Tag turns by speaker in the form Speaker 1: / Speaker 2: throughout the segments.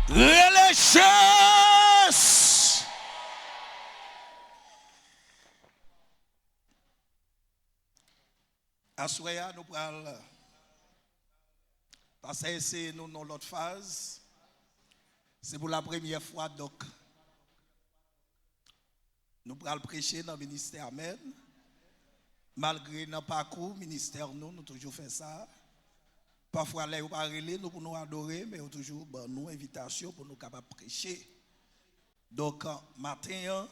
Speaker 1: Religieuse. Assoya, nous prenons parce que c'est nous dans l'autre phase. C'est pour la première fois donc nous prenons prêcher dans le ministère même. Malgré notre parcours ministère nous toujours fait ça. Parfois là on pas nous pour nous adorer mais on toujours nous invitation pour nous capables prêcher. Donc matin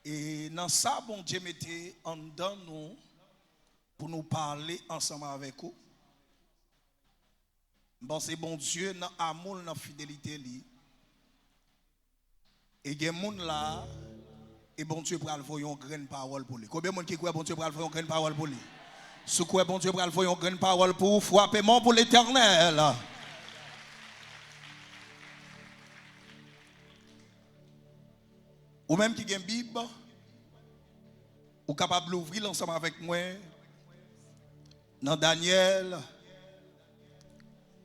Speaker 1: et dans ça bon Dieu mettait en dedans nous pour nous parler ensemble avec vous. Bon, c'est bon Dieu, dans l'amour, dans la fidélité. Et il y a des gens là, et bon Dieu pour faire une grande parole pour lui. Combien de gens qui croient bon Dieu pour faire une grande parole pour lui? Si quoi bon Dieu pour faire une grande parole pour vous, frappez-moi pour l'éternel. Ou même qui a une Bible, ou capable d'ouvrir ensemble avec moi. Dans Daniel,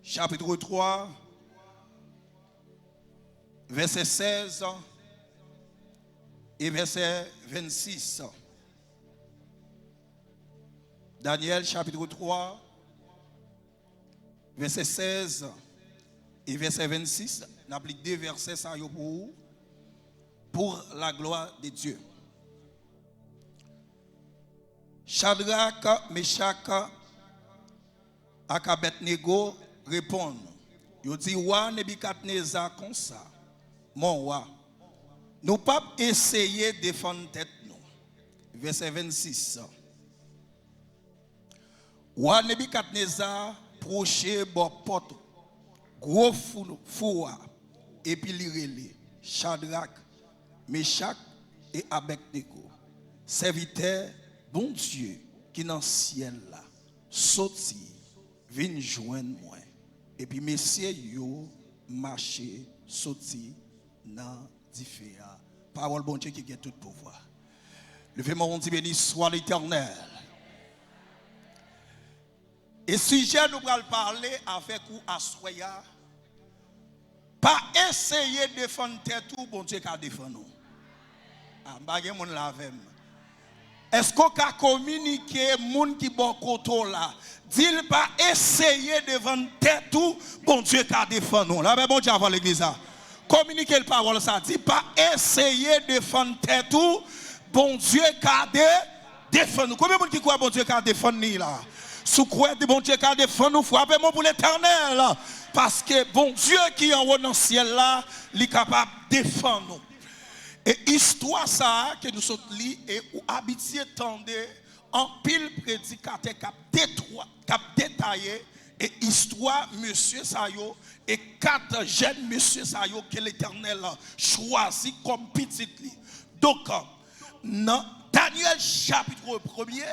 Speaker 1: chapitre 3, verset 16 et verset 26. Daniel, chapitre 3, verset 16 et verset 26. On applique deux versets ça pour la gloire de Dieu. Shadrach, Meshach, Abednego répondent. Ils disent, Roi Nebukadnezar comme ça, mon roi, nous pas essayer de défendre tête nous. Verset 26. Roi Nebukadnezar proché bon porte, gros four, et puis il Shadrach, Meshach et Abednego, serviteurs bon Dieu qui dans le ciel là, sorti, vient joindre moi. Et puis messieurs yo marché, sorti dans différents. Parole bon Dieu qui a tout pouvoir. Levez-moi on dit béni soit l'Éternel. Et sujet nous allons parler avec vous à soya. Pas essayer de défendre tout bon Dieu qui a défendu nous. Ah, bagay mon lavem. Est-ce qu'on a communiqué moun qui bon koto là? Dit pas essayer de vendre tout bon Dieu qui a défendu nous. Là bon Dieu avant l'église là. Communiquer la parole ça dit pas essayer de vendre tout bon Dieu qui a défendu nous. Combien de monde qui croit bon Dieu qui a défendu nous là? Si vous croyez bon Dieu qui a défendu nous, frappez-moi pour l'Éternel parce que bon Dieu qui est en haut dans le ciel là, il est capable de défendre nous. Et histoire ça que nous sommes lits et ou habitués tendez en pile prédicateur cap détaillé et histoire monsieur Sayo et quatre jeunes monsieur Sayo que l'Éternel choisit comme petit lit. Donc dans Daniel chapitre 1er,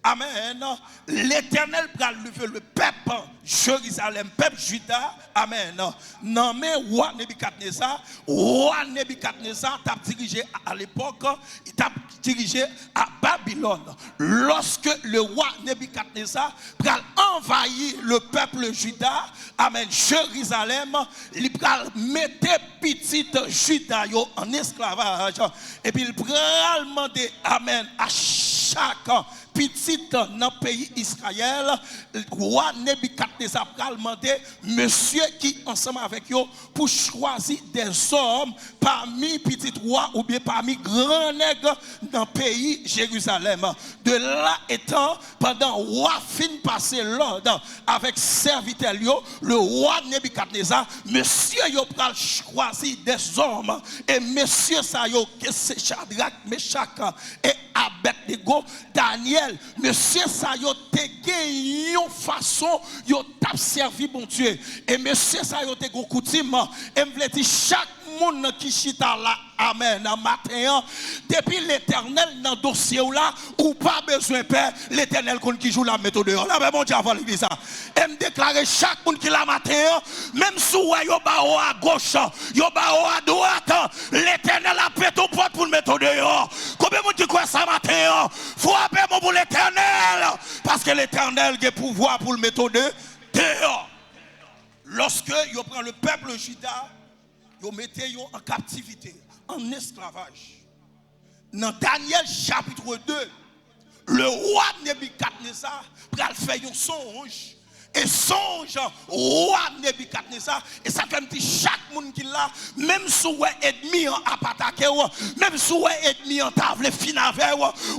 Speaker 1: amen, l'Éternel va lever le peuple Jérusalem, peuple Juda, amen. Non mais roi Nebukadnezar t'a dirigé à l'époque, il t'a dirigé à Babylone. Lorsque le roi Nebukadnezar a envahi le peuple Juda, amen, Jérusalem, il va mettre petite Juda en esclavage et puis il va demander, amen, à chaque petite dans le pays Israël, roi Nebukadnezar a demandé monsieur qui ensemble avec eux pour choisir des hommes parmi petits rois ou bien parmi grands nègres dans le pays Jérusalem. De là étant, pendant roi fin passer l'ordre avec serviteur le roi Nebukadnezar, monsieur yo pral choisir des hommes et monsieur ça yo que c'est Shadrach, Meshach et Abednego, Daniel, monsieur ça yo te gagné une façon yo t'a servi bon Dieu et monsieur ça yo te go coutume et me dit chaque monde qui chita là amen en matin depuis l'Éternel dans dossier là ou pas besoin père l'Éternel qui joue la méthode là ben bon Dieu avant l'église ça et me déclarer chaque monde qui la matin même si yo ba à gauche yo ba à droite l'Éternel a pété aux portes pour le mettre dehors. Combien de monde qui croit ça matin faut appeler pour l'Éternel parce que l'Éternel a pouvoir pour le mettre dehors. lorsque vous prenez le peuple juda, vous mettez en captivité, en esclavage. Dans Daniel chapitre 2, le roi Nebuchadnezzar va faire un songe. Et songe, roi Nebuchadnezzar, et ça fait que chaque monde qui l'a, même si vous êtes ennemi à attaquer, même si vous êtes ennemi en table, fin avec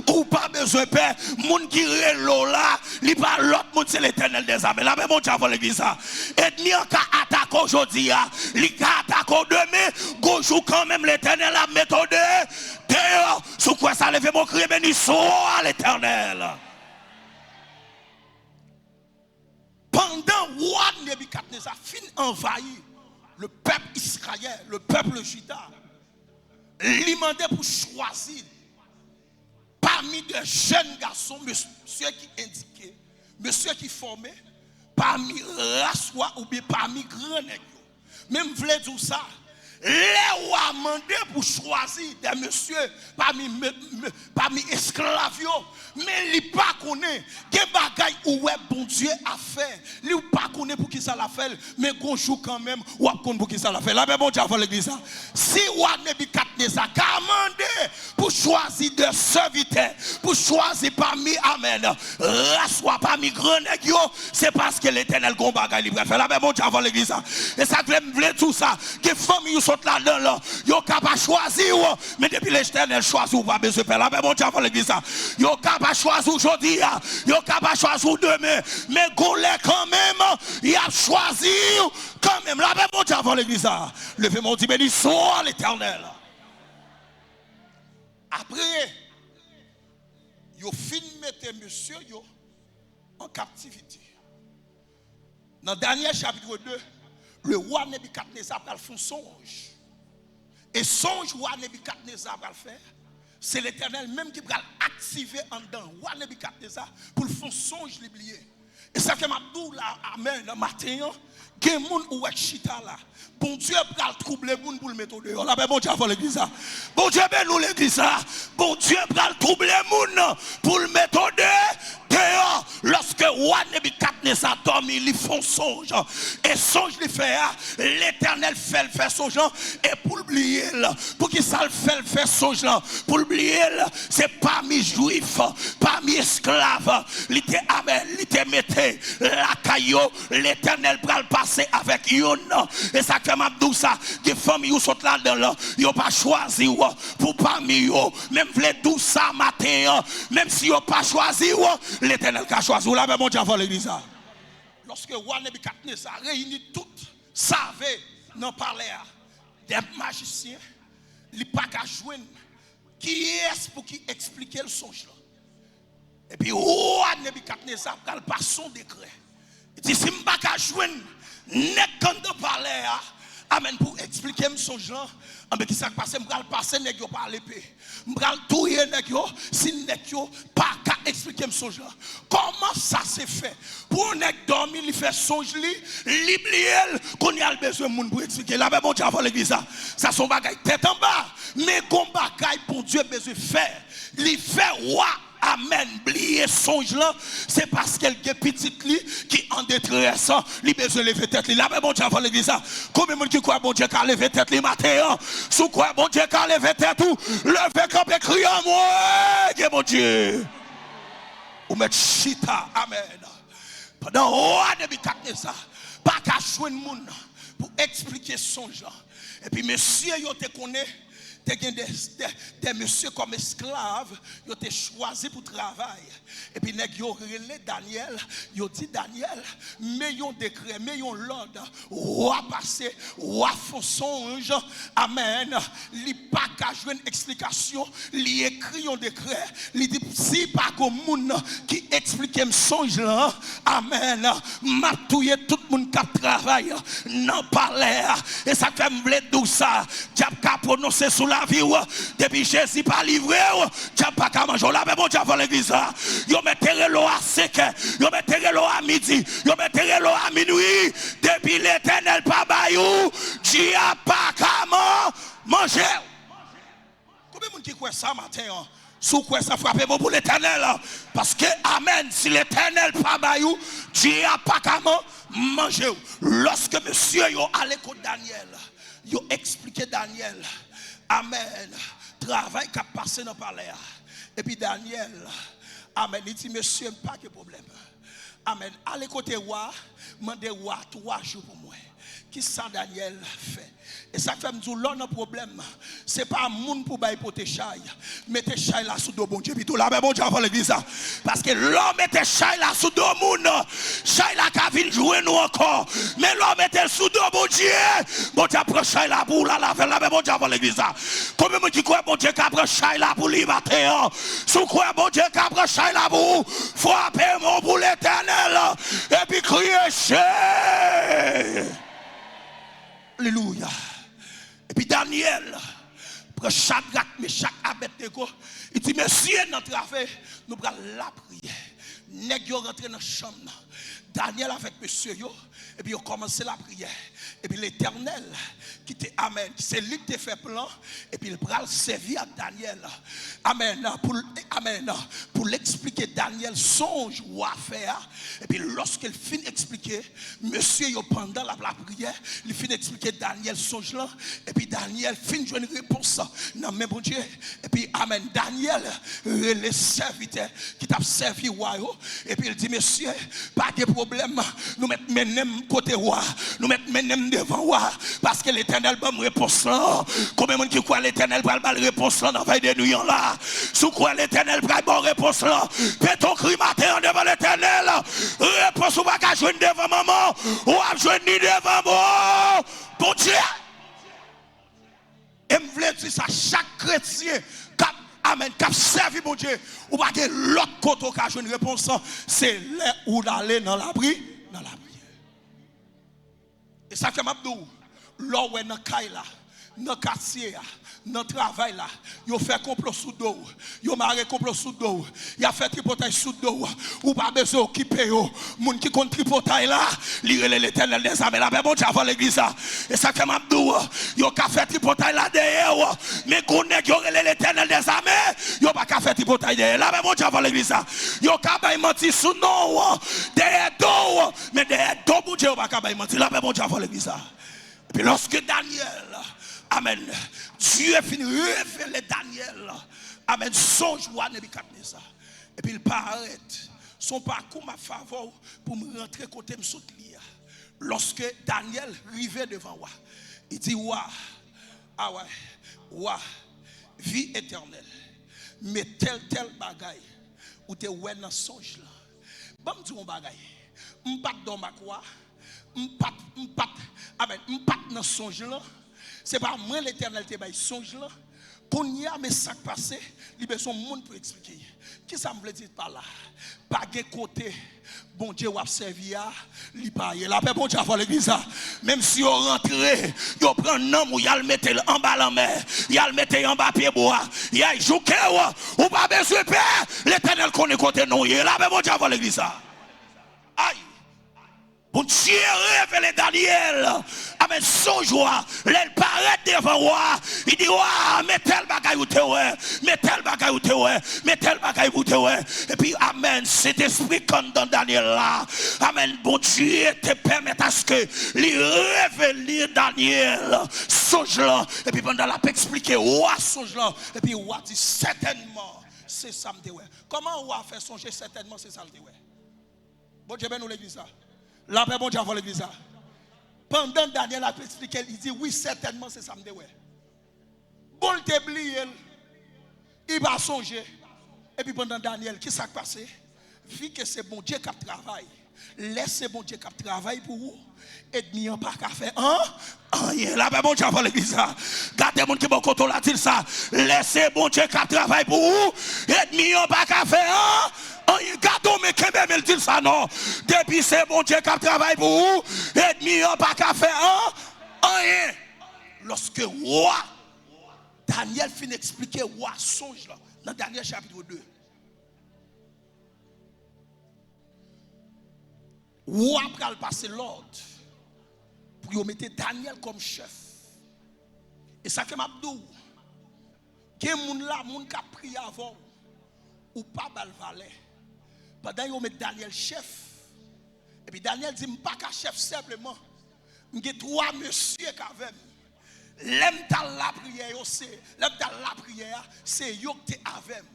Speaker 1: ou pas besoin de paix, monde qui est là, il pas l'autre monde, c'est l'éternel des armées. La même monde, j'avais l'église. Ennemi en cas attaque aujourd'hui, il a attaqué demain, gauche quand même l'éternel a méthode. D'ailleurs, sous quoi ça lève mon cri, béni soit l'éternel. Pendant roi Nebuchadnezzar fin envahi le peuple Israël, le peuple juda, il demandait pour choisir parmi des jeunes garçons, monsieur qui indiquait, monsieur qui formait, parmi race ou bien parmi grands nègres. Même voulait dire ça. Les rois demandé pour choisir des messieurs parmi esclaves, mais il pas connaît des bagailles où bon Dieu a fait. Il pas connaît pour qui ça l'a fait, mais gonjou quand même ou connaît pour qui ça l'a fait. Là, mais bon Dieu a fait l'église. Si roi Nebuchadnezzar a demandé pour choisir des serviteurs, pour choisir parmi amen, soit parmi grands nègres, c'est parce que l'Éternel gon bagaille il préfère. Là, mais bon Dieu a fait l'église. Et ça veut tout ça que famille sont là-dedans là, yo capable choisir, mais depuis l'Éternel choisit ou pas besoin de faire. Là, mais bon Dieu a fait l'église. Yo capable choisir aujourd'hui, yo capable choisir demain, mais Golé quand même, il a choisi quand même. Là, mais bon Dieu a fait l'église. Levez mon Dieu, béni soit l'Éternel. Après, yo fin mettre monsieur yo en captivité. Dans Daniel chapitre 2, le roi Nebuchadnezzar va faire un songe. Et songe roi Nebuchadnezzar va le faire. C'est l'Éternel même qui va activer en dedans. Roi Nebuchadnezzar pour faire un songe l'oublier. Et ça fait ma dou là, amen, le matin, il y a des gens qui sont chita là. Bon Dieu va troubler les gens pour le mettre dehors. Là, bon Dieu va l'église. Bon Dieu va nous l'église. Bon Dieu va troubler les gens pour le mettre dehors. Lorsque roi Nebuchadnezzar dormi, ils font songe. Et songe les fait, l'Éternel fait le faire songe. Et pour oublier, pour qu'il ça le fait songe, pour oublier, c'est parmi juifs, parmi esclaves. Il était amen, il était metté la caillou, l'Éternel va le passer avec yon. Et ça fait ma douce, des familles sont là-dedans, ils n'ont pas choisi pour parmi eux. Même les douce ça matin, même si ils n'ont pas choisi, l'Éternel a choisi. Là, mais mon Dieu a l'église. Lorsque roi Nebuchadnezzar réunit toutes, savait, n'en parlait des magiciens, il n'y a pas qu'à joindre. Qui est-ce pour qui expliquer le songe là? Et puis, roi Nebuchadnezzar a pas son décret. Il dit, si je ne pas qu'à joindre, n'est quand de parler, amen, pour expliquer le songe là, mais qui s'est passé, je vais passer nèg yo par l'épée. Je vais touyer nèg yo, si nèg yo pas qu'à expliquer le songe là. Comment ça s'est fait? Pour nèg dormir, il fait songe li, l'oublier qu'on y a besoin de monde pour expliquer. Là, mais bon Dieu, avant l'église ça son bagaille tête en bas, mais qu'on bagaille pour Dieu besoin de faire. Il fait roi. Amen, blier songe là, c'est parce qu'elle est petite qui en détresse, il besoin de lever tête. Là, mais bon Dieu, avant l'église, combien de monde qui croit bon Dieu qui a levé tête les matins, sous quoi bon Dieu qui a levé tête ou levé camp et crier en moi, que bon Dieu. Ou mettre chita, amen. Pendant roi Nebuchadnezzar, pas qu'à joindre monde pour expliquer songe là. Et puis monsieur, yo te connaît. Des messieurs comme esclaves, ils ont été choisis pour travail. Et puis, ils ont relé Daniel. Ils ont dit Daniel, mais ils ont décret, mais ils ont l'ordre. Roi passé, roi font songe. Amen. Il n'y a pas qu'à jouer une explication. Il écrit un décret. Il dit si pas comme monde qui explique un songe là. Amen. M'a touye tout le monde qui travaille. Non, parler. Et ça fait me blé tout ça. Diable qu'a prononcé sous la vie depuis Jésus pas livré diable pas qu'à manger là mais bon diable l'église yo mettre l'eau à sec yo mettre l'eau à midi yo mettre l'eau à minuit depuis l'Éternel pas bayou diable pas qu'à manger. Combien de monde qui croit ça matin Sous quoi ça frappe bon pour l'éternel. Parce que, amen, si l'éternel pas bayou, Dieu a pas qu'à manger. Lorsque monsieur yo allé contre Daniel, yo expliqué Daniel, amen, travail qui a passé dans le palais. Et puis Daniel, amen, il dit monsieur, pas de problème. Amen, allez côté roi, mandez roi 3 jours pour moi. Qui ça Daniel fait? Et ça fait me dire là un problème. C'est pas un monde pour bailler pour tes chailles. Mettez chailles là sous dos bon Dieu. Puis tout là ben bon Dieu avant l'église. Parce que l'homme mettez chailles là sous dos monde. Chailles là qui vient jouer nous encore. Mais l'homme mettez sous dos bon Dieu. Bon Dieu prend chailles là pour la faire là ben bon Dieu avant l'église. Combien de qui croit bon Dieu qui prend chailles là pour lui matin. Sous quoi bon Dieu qui prend chailles là pour frapper mon pour l'éternel. Et puis crier chailles. Alléluia. Et puis Daniel, pour chaque rat, mais chaque abetego, il dit, monsieur, notre affaire, nous prenons la prière. Nèg yo rentré dans la chambre. Daniel avec monsieur yo, et puis il a commencé la prière. Et puis l'Éternel, qui était Amen, c'est lui qui t'a fait plan, et puis il va servir à Daniel. Amen. Pour l'expliquer, Daniel songe ou affaire. Et puis lorsqu'il finit d'expliquer, monsieur yo pendant la prière, il finit d'expliquer Daniel songe là. Et puis Daniel finit de jouer une réponse. Non, mais bon Dieu. Et puis Amen. Daniel, le serviteur qui t'a servi roi. Et puis il dit, monsieur, pas de problème. Nous mettons mes côté roi. Nous mettons mes devant roi. Parce que l'éternel va me réponse là. Combien de monde qui croit l'éternel va me réponse là dans la veille de nuit là. Sous quoi l'éternel va me réponse là. Fais ton cri matin devant l'éternel. Réponse ou pas qu'à jouer devant maman. Ou à jouer devant moi. Bon Dieu. Et me voulais dire ça, chaque chrétien. Amen, qui a servi mon Dieu, ou pas que l'autre côté qui a joué une réponse, c'est là où d'aller dans la prière. Et ça fait m'abdou, là où est dans Kaila, dans quartier, dans le travail là, il fait complot sous dos, il marre complot sous dos, il a fait tripotage sous dos, ou pas besoin d'occuper, moun qui compte tripotage là, lire l'éternel des armées là, mais bon Dieu avant l'église là, et ça fait m'abdou, il a fait tripotage là derrière, mais qu'on est l'éternel des armées, il pas qu'à faire tripotage derrière là, mais bon Dieu avant l'église là, il a qu'à mentir sous non, derrière dos, mais derrière dos, bon Dieu, il pas qu'à mentir là, mais bon Dieu avant l'église là. Et puis lorsque Daniel, amen, Dieu finit de révéler Daniel. Amen. Songe roi Nebuchadnezzar. Et puis il paraît. Son parcours m'a faveur pour me rentrer côté me soutenir. Lorsque Daniel arrivait devant roi, il dit roi, ah ouais, roi, vie éternelle. Mais tel bagaille ou te ouais dans songe là. Bon me dit mon bagaille. M'pat dans ma croix. M'pat amen, m'pat dans songe là. C'est pas moi l'éternel te bail songe là. Qu'on y a mais ça passé, il besoin monde pour expliquer. Qui ça me veut dire par là? Pas de côté bon Dieu a servi à li paye. La paix bon Dieu à l'église. Même si on rentre, on prend un homme ou y a le mettre en bas la mer, y a le mettre en bas pied bois, y a jouer ou pas besoin de père, l'éternel connaît côté non, la paix bon Dieu à l'église. Aïe. Bon Dieu révèle Daniel. Amen, son joie. Il paraît devant moi. Il dit, mais tel bagaille ou te ouais. Mais tel bagaille ou te ouais. Mais tel bagaille ou te ouais. Et puis, amen, cet esprit comme dans Daniel là. Amen, bon Dieu te permet à ce que lui révèle Daniel. Songe là. Et puis, pendant la paix expliquer, songe là. Et puis, dit certainement, c'est ça me ouais. Comment on fait songer certainement, c'est ça le ouais. Bon Dieu, ben nous l'église là. La paix, bon Dieu, avant l'église. Pendant Daniel a expliqué, il dit oui, certainement, c'est ça me dit. Bon, il t'a oublié, il va songer. Et puis pendant Daniel, qu'est-ce qui s'est passé? Vu que c'est bon Dieu qui travaille, laissez bon Dieu qui travaille pour vous. Et n'y a pas qu'à faire rien. La paix, bon Dieu, avant l'église. Gardez mon qui bon côté là, dit ça. Laissez bon Dieu qui travaille pour vous. Et n'y a pas qu'à faire gardons mais quand même il dit ça non. Depuis c'est bon Dieu qui travaille pour vous. Et n'y a pas qu'à faire rien. Lorsque roi Daniel finit d'expliquer roi songe là dans Daniel chapitre 2. Roi pral passer l'ordre pour mettre Daniel comme chef. Et ça fait m'abdou. Qui moun là moun qui a prié avant ou pas bal valet. Pendant yon met Daniel chef. Et puis Daniel dit pas qu'à chef simplement. M'gé trois monsieur qu'avem. L'aime dans la prière c'est l'aime dans la prière c'est yo qui avem.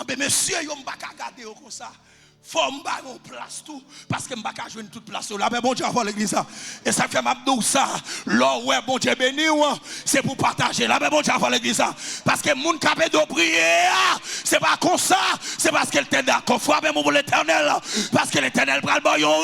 Speaker 1: Mais monsieur yo m'pa ka garder comme ça. Faut m'ba yon place tout parce que m'ba ka joindre toute place là. Mais bon Dieu avant l'église ça. Et ça fait m'abdou ça. Là ouais bon Dieu béni c'est pour partager là. Mais bon Dieu avant l'église ça. Parce que moun capé de prier c'est pas comme ça, c'est parce qu'elle était d'accord. Faut avec mon l'Éternel parce que l'Éternel pral ba yon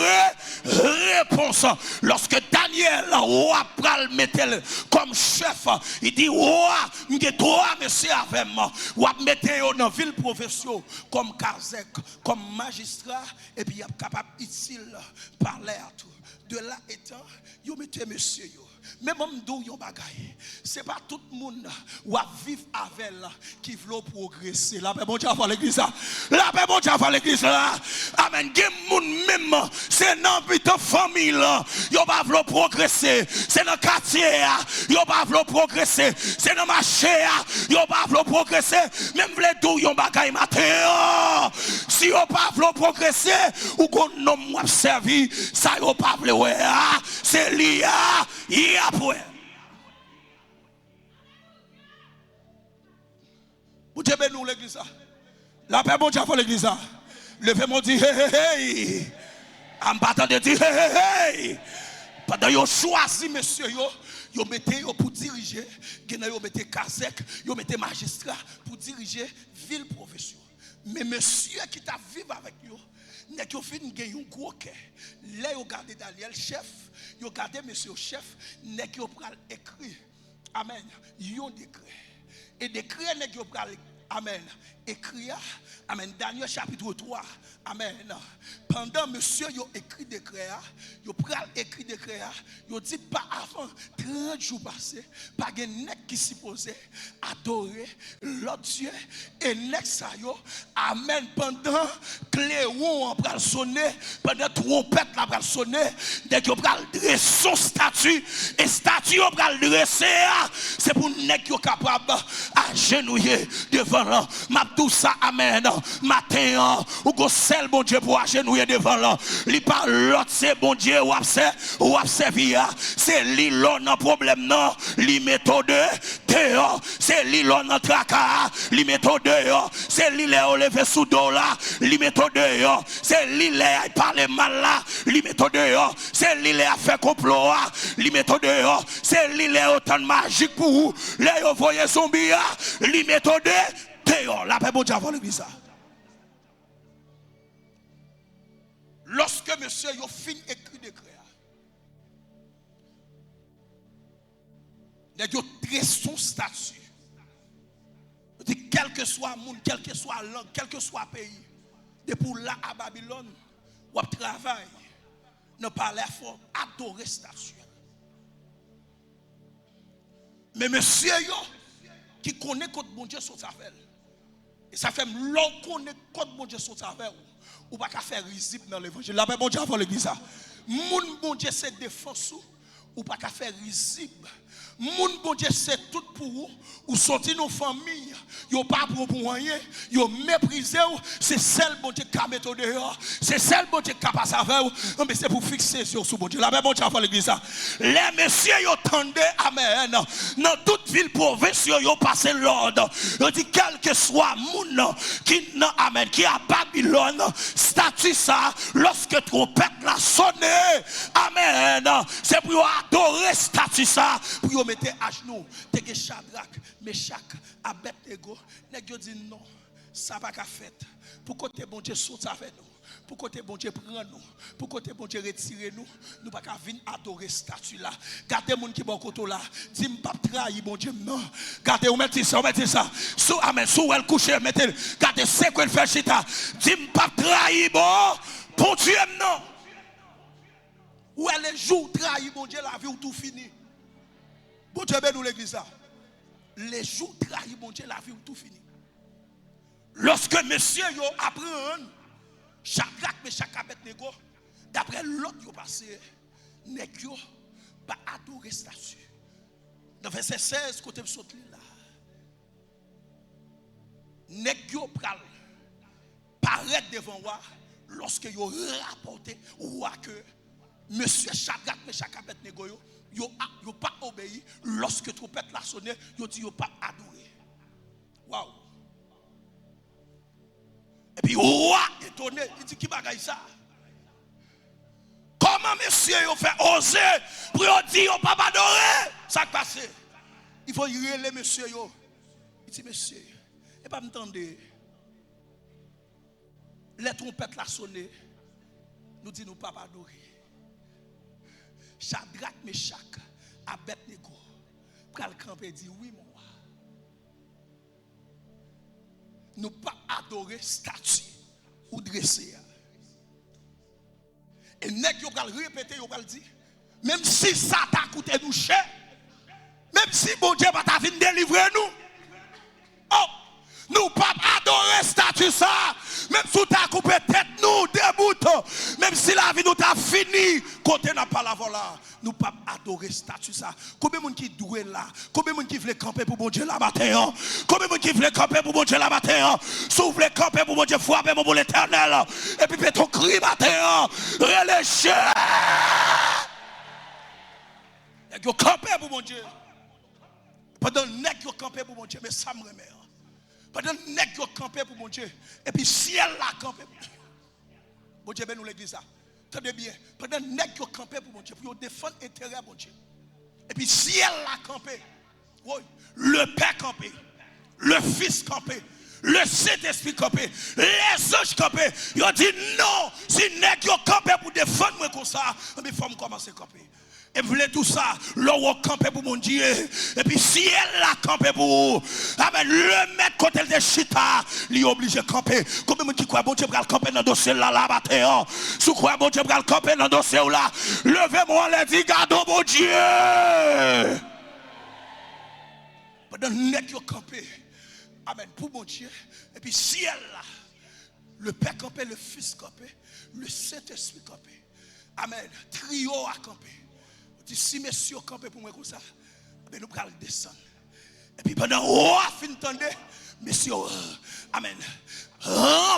Speaker 1: réponse. Lorsque Daniel roi pral mettel comme chef, il dit roi, m'gé trois monsieur avec moi. Ou mettre yo dans ville profession comme Kazek, comme magistrat et puis il est capable utile parler à tout. De là étant, yo mettez monsieur yo. Même m'dou yon bagay. C'est pas tout le monde ou a vivre avec elle qui veut progresser. La paix bon Dieu avant l'église là. La paix bon Dieu avant l'église là. Amen. Gen moun même c'est dans la famille là. Yo pas veut progresser. C'est dans quartier yo pas veut progresser. C'est dans marché yo pas veut progresser. Même vle dou yon bagay matin. Si yo pas veut progresser ou qu'on nom observer ça yo pas veut ouais. C'est lié après. Vous Dieu bénisse l'église. La paix, bon Dieu, pour l'église. Levez-moi dit, hey, hey, hey. En battant de dire, hey, hey, hey. Pendant que vous choisi, monsieur, vous mettez pour diriger, vous mettez Kazek, vous mettez magistrat pour diriger ville profession. Mais monsieur qui t'a vécu avec vous, n'est que fin gagne un gros cœur. Là, vous gardez Daniel chef, vous gardez monsieur chef, n'est que vous pral écrit. Amen. Yon décret. Et décret n'est que vous pral amen. Écrit amen Daniel chapitre 3. Amen. Pendant monsieur yo écrit décret, yo pral écrit décret, yo dit pas avant 30 jours passés, pas gen nèg qui supposé adorer l'autre Dieu et nèg sa yo amen pendant cléon pral sonner, pendant trompette la pral sonner, dès que pral dresser son statut et statut yo pral dresser, c'est pour nèg yo capable agenouiller devant là. M'a tout ça amen. Matin ou go seul bon Dieu pour agenouiller devant là. Li pas l'autre c'est bon Dieu ou observer c'est li l'on problème non, li méthode dehors, c'est li l'on tracas, li méthode dehors, c'est li les lever sous dos là, li méthode dehors, c'est li les parler mal là, li méthode dehors, c'est li les faire complot, li méthode dehors, c'est li les autant magique pour vous, les voyez zombie, li méthode dehors. La paix bon Dieu avant l'église. Lorsque monsieur yo fin écrit décret, yo dresse son statut. Dit quel que soit monde, quel que soit langue, quel que soit pays, depuis là à Babylone, ou à travail, ne pas l'effort adorer statut. Mais monsieur yo qui connaît que bon Dieu son affaire. Et ça fait l'on connaît que bon Dieu son affaire. Ou pas qu'à faire risible dans l'évangile. La paix bon Dieu avant l'église. Moun bon Dieu c'est défense ou pas qu'à faire risible. Moun bon Dieu c'est tout pour vous. Ou sortir nos familles. Yo pas pour rien. Yo méprisé. C'est celle bon Dieu qui a mettre dehors. C'est celle bon Dieu qui a passé avec vous. Mais c'est pour fixer sur bon Dieu. La paix bon Dieu avant l'église. Les messieurs yo tendez amen. Dans toute ville province yo passé l'ordre. Yo dit quel que soit moun qui amen qui a Babylone statut ça lorsque trompette la sonné. Amen. C'est pour adorer statut ça pour mettre à genoux. T'es Shadrach, Meshach, Abednego. Nèg yo dit non, ça pas qu'à fait. Pour côté bon Dieu saute avec nous. Pour côté bon Dieu prend nous. Pour côté bon Dieu retire nous. Nous pas qu'à venir adorer statut là. Gardez moun qui bon côté là. Dis m'pas trahir bon Dieu non. Gardez ou mettez ça. Sous amen, sous elle coucher mettez. Gardez c'est quoi faire chita. Dis m'pas trahir bon Dieu non. Ou elle les jours trahir bon Dieu la vie ou tout fini. Bon Dieu bénis l'église là. Les jours trahis bon Dieu la vie ou tout fini. Lorsque monsieur yo apprend Shadrach, Meshach, Abednego, d'après l'autre yo passé, nèg yo pas adorer statut. Dans verset 16 côté saute là. Nèg yo pral paraître devant moi lorsque vous rapportez que monsieur Shadrach, Meshach, Abednego, vous n'avez pas obéi lorsque trompette l'a sonné, vous dit pas adoré. Waouh! Et puis, roi étonné, il dit qui bagaille ça? Comment monsieur vous fait oser pour dire vous pas adorer? Ça passe. Il faut y aller, monsieur. Il dit, monsieur, et pas m'entendre. Les trompettes la sonné, nous disons nous pas adorer. Shadrach, Meshach, Abednego, pral camper dit oui mon roi. Nous pas adorer statue ou dresser. Et nèg yo pral répéter, yo pral dire même si ça t'a coûté nous cher, même si bon Dieu va t'a venir délivrer nous. Oh, nous pas adorer statue ça, même si t'as coupé tête nous déboutons, même si la vie nous t'a fini, côté n'a pas la voilà, nous pas adorer statue ça. Combien de monde qui doué là, combien de monde qui veut camper pour bon Dieu la matin, combien de monde qui veut camper pour bon Dieu la matin, si vous voulez camper pour bon Dieu frapper pour l'éternel, et puis fait ton cri matin, relâchez. Et que camper pour bon Dieu. Pendant nèg yo camper pour mon Dieu, mais ça me remet. Pendant nèg yo camper pour mon Dieu, et puis ciel la camper. Bon Dieu ben nous l'église ça. Tenez bien, pendant nèg yo camper pour mon Dieu, pour défendre intérêt mon Dieu. Et puis ciel la camper. Oui, le Père camper, le Fils camper, le Saint-Esprit camper, les anges camper. Ils ont dit non, si nèg yo camper pour défendre moi comme ça, mais faut commencer à camper. Et vous voulez tout ça, l'eau camper pour mon Dieu. Et puis si elle l'a campé pour vous, amen, le mettre côté de chita, il est obligé de camper. Combien de gens qui croient bon Dieu pour camper dans le dossier là, là, matin. Si vous croyez bon Dieu pour camper dans le dossier là, levez-moi les dit, gardons mon Dieu. Pendant que nous camper, amen, pour mon Dieu. Et puis si elle là, le Père campé, le Fils campé, le Saint-Esprit campé. Amen, trio à camper. Si messieurs campent pour moi comme ça, nous allons descendre. Et puis pendant que vous entendez, messieurs, amen,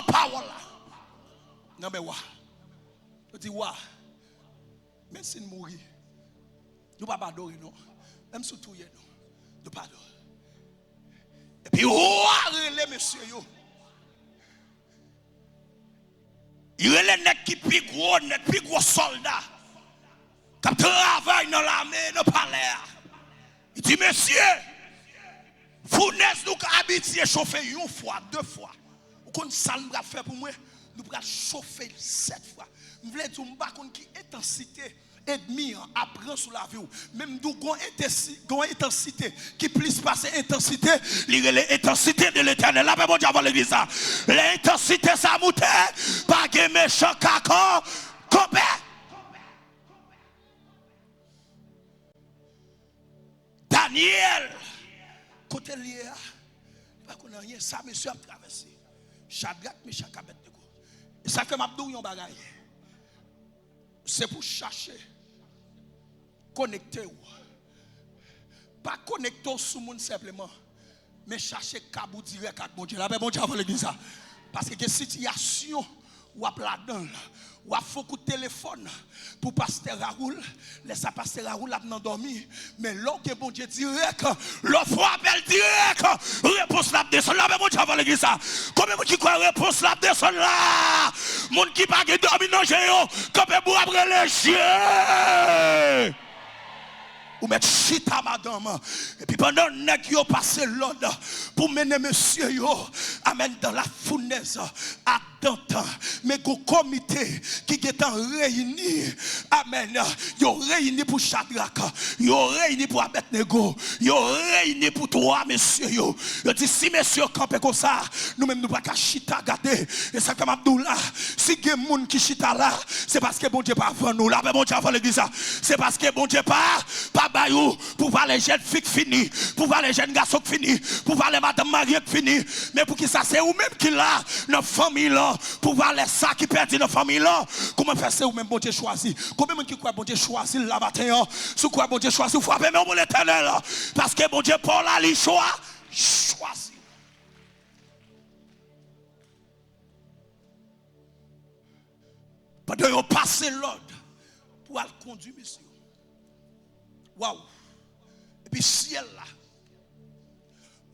Speaker 1: parole là. Non mais wa, je dis wa, même si nous mourons, nous ne pouvons pas adorer non, même si nous tuons, nous ne pouvons pas adorer. Et puis les messieurs, il y a les qui plus gros soldats. Qui travaille dans l'armée, dans le palais. Il dit, monsieur, vous n'êtes pas habitué à chauffer une fois, deux fois. Vous connaissez ça, nous allons faire pour moi. Nous allons chauffer 7 fois. Nous voulons dire, nous allons qui intensité ennemi apprend sur la vie. Même nous avons une intensité qui plus passe intensité, l'intensité de l'éternel. Là, bon Dieu, avant l'église. L'intensité, ça monte, pas de méchant caca, copé. Daniel, côté lié, pas qu'on a rien, ça monsieur a traversé. Shadrach, Meshach, Abednego. Et ça fait m'abdou yon bagay. C'est pour chercher, connecter ou. Pas connecter sur le monde simplement, mais chercher kabou direct avec mon Dieu. Là, bon Dieu, avant l'église. Parce que situation ou à là-dedans. Ou a faut coup de téléphone pour pasteur Raoul, laisse pasteur Raoul a dormi, mais l'autre bon Dieu direct, l'offre appel direct, réponse la descend là, mais bon Dieu avant l'église ça. Combien de qui croit réponse la descend là? Monde qui pas dormi dans géo, comme pour après les chiens. Ou mettre chita madame. Et puis pendant que vous passez l'ordre pour mener monsieur yo, amen dans la fournaise à temps. Mais le comité qui est réuni, amen, yo réuni pour Shadrach, yo réuni pour Abednego, yo réuni pour toi monsieur yo. Yo dit si monsieur campé comme ça, nous même nous pas qu'à chita garder. Et ça comme Abdullah, si il y a des gens qui chita là, c'est parce que bon Dieu pas avant nous là, mais bon Dieu avant l'église. C'est parce que bon Dieu pas bayou pour voir les jeunes filles fini, pour voir les jeunes garçons fini, pour voir les madame mariées fini, mais pour qui ça c'est ou même qui là dans famille là, pour voir les ça qui perdent dans famille là, comment faire c'est ou même bon Dieu choisi. Combien de qui croit bon Dieu choisi là matin, si quoi bon Dieu choisi, frapper même l'éternel parce que bon Dieu pour la li choisi. Pendant qu'ils passé l'ordre pour aller conduire monsieur. Waouh. Et puis ciel là.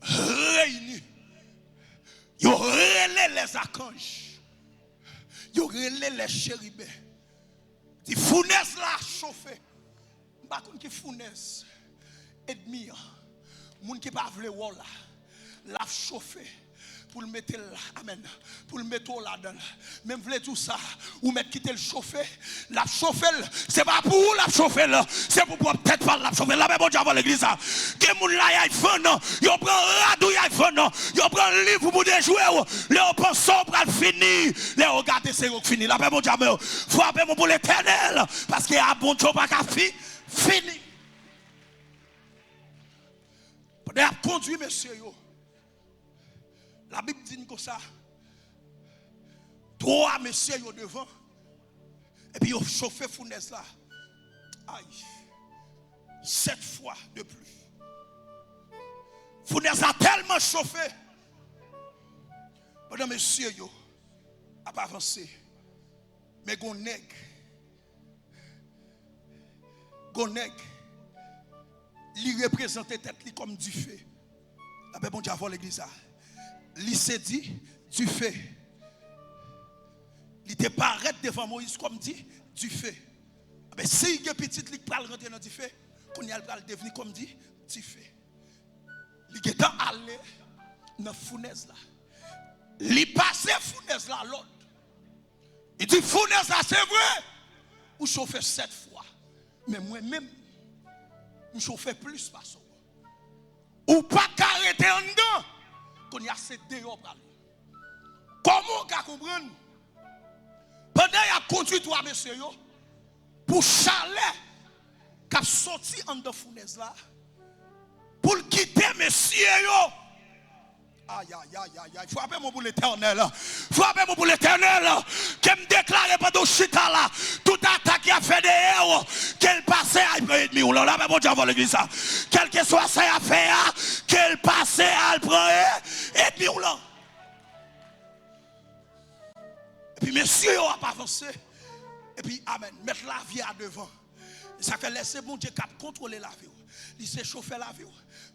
Speaker 1: Réuni. Ils relèvent les archanges. Ils relèvent les chérubins. Die fournaise là chauffé. Pas qu'on qui fournaise. Ennemi. Moun qui pas vle wol là. La chauffé. Pour le mettre là, amen. Pour le mettre là-dedans. Même vle tout ça, ou mettre quitter le chauffer, la chauffer, c'est pas pour la chauffer là, c'est pour peut-être pas la chauffer. Là même bon Dieu avant l'église là. Que moun là y fun non, yo prend radou y fun non, yo prend livre pour jouer, les pensons pour finir, les regarder c'est fini. Là même bon Dieu frappez mon pour l'éternel parce que a bon Dieu pas qu'à fini. Pendant conduire monsieur yo. La Bible dit comme ça. Trois messieurs sont devant. Et puis ils ont chauffé fournaise là. Aïe. 7 fois de plus. Fournaise a tellement chauffé. Pendant messieurs yo a pas avancé. Mais gonèg. Il représentait tête comme du feu. La Bible bon Dieu avant l'église ça. Il s'est dit du feu. Il te paraît devant Moïse comme dit du feu. Mais si il y a petit, il peut rentrer dans du feu. Qu'on y a devenir comme dit du feu. Il est allé dans la fournaise là. Il passe la fournaise là l'autre. Il dit fournaise là c'est vrai. Ou chauffe 7 fois. Mais moi-même, je chauffe plus par ça. Ou pas qu'arrêter en dedans. Qu'on y a ces dehors. Comment vous comprenez? Pendant qu'il a conduit trois messieurs pour chalet qui a sorti en de fournaise là pour quitter messieurs. Aïe aïe aïe aïe aïe. Frappez-moi pour l'éternel. Frappez-moi pour l'éternel. Qui me déclare pendant chita là. Tout attaque qui a fait des héros. Qu'elle passe à l'ennemi. On l'a même déjà avant l'église. Quel que soit ça à faire. Qu'elle passe à l'ennemi. On l'a. Et puis messieurs on va avancer. Et puis amen. Mettre la vie à devant. Ça fait laisser bon Dieu cap contrôler la vie. Il s'est chauffé la vie.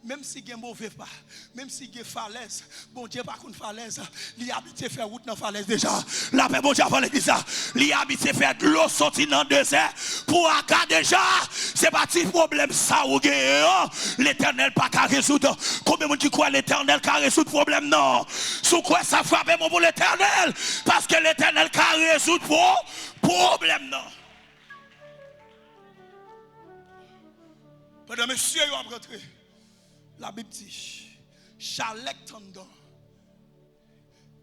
Speaker 1: Même si il y a mauvais pas, même si il y a falaise, bon Dieu par contre falaise, il habite faire route dans falaise déjà. La paix bon Dieu avant l'église, il habite faire de l'eau sortir dans le désert pour acca déjà. C'est pas petit problème ça ou l'éternel pas qu'à résoudre. Combien de gens qui croient l'éternel qu'à résoudre problème non. Sous quoi ça frappe pour l'éternel parce que l'éternel qu'à résoudre problème non. Pendant monsieur ils ont rentré. La Bible dit, chalet tendant,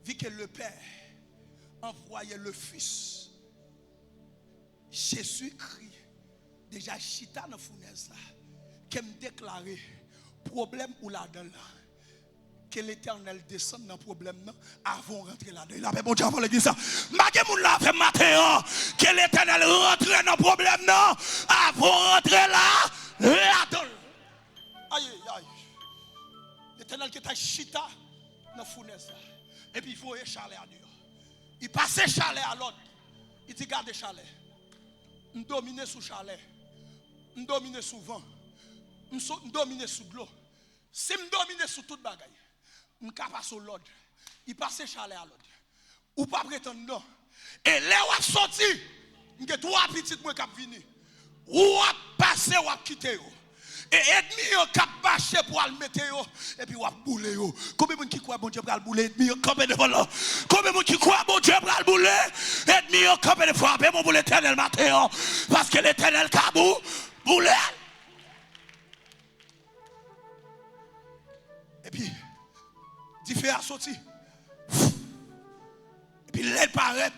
Speaker 1: vu que le Père envoyait le Fils, Jésus-Christ, déjà chita dans la fournaise là, qui me déclarait, problème ou là-dedans là, que l'Éternel descende dans le problème là, avant de rentrer là-dedans. Il avait bon Dieu avant l'église ça. Magé moun la fait matin, que l'Éternel rentre dans le problème là, avant de rentrer là-dedans. Aïe aïe. L'Éternel qui est chita dans la fournaise. Et puis il faut un chalet à Dieu. Il passe chalet à l'autre. Il dit garde chalet. On domine sous chalet. On domine sous vent. On domine sous l'eau. Si on domine sous toute bagaille, on capable sur l'autre. Il passe chalet à l'autre. Ou pas prétendre non. Et là où sorti, il y a 3 petites qui sont venus. Ou a passé ou a quitté. Et ennemi ont cap bâché pour le mettre et puis on bouler. Combien de gens qui croient bon Dieu pour le bouler ennemi ont campé devant là. Combien de gens qui croient bon Dieu pour le bouler ennemi ont campé devant frapper pour l'éternel matin parce que l'éternel cabou bouler. Et puis du feu a sorti. Et puis l'aile paraît.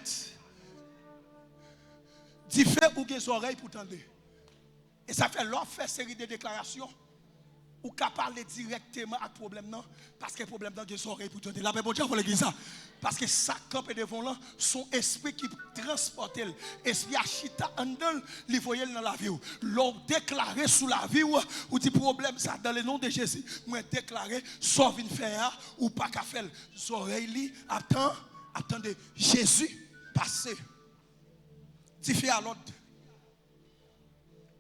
Speaker 1: Du feu ou des oreilles pour tendre. Et ça fait l'offre faire série de déclarations ou qu'à parler directement à problème non parce que le problème dans des oreilles pour donner la paix bon Dieu pour l'église parce que ça campe devant là son esprit qui transporte esprit achita en dedans li voyel dans la vie l'on déclaré sous la vie ou dit problème ça dans le nom de Jésus moi déclarer sauve une faire ou pas qu'à faire les oreilles li attendez Jésus passé Tu fais à l'autre.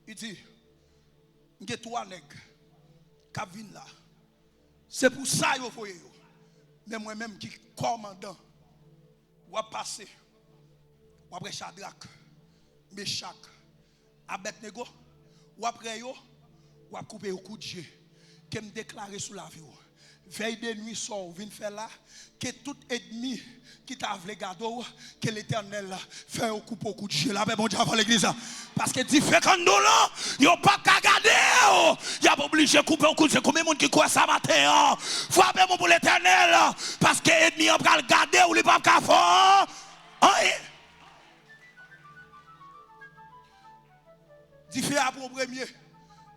Speaker 1: Il dit, il y a 3 nègres qui viennent là. C'est pour ça que vous voyez. Mais moi-même qui commandant, ou à passer, ou après Shadrach, Meshach, Abednego, ou après yo, ou à couper au coup de Dieu, qui me déclare sous la vie. Veille de nuit sort, vient faire là, que tout ennemi qui t'a voulu garder, que l'Éternel fait au coup de Dieu. Là, mais bon Dieu avant l'église. Parce que tu fais quand nous là, il n'y a pas qu'à garder. Il n'y a pas obligé de couper au coup de Dieu. Combien de monde qui croit ça matin? Frappez moi pour l'Éternel. Parce que l'ennemi a pas le garder ou il pas qu'à faire. Il fait à pour premier.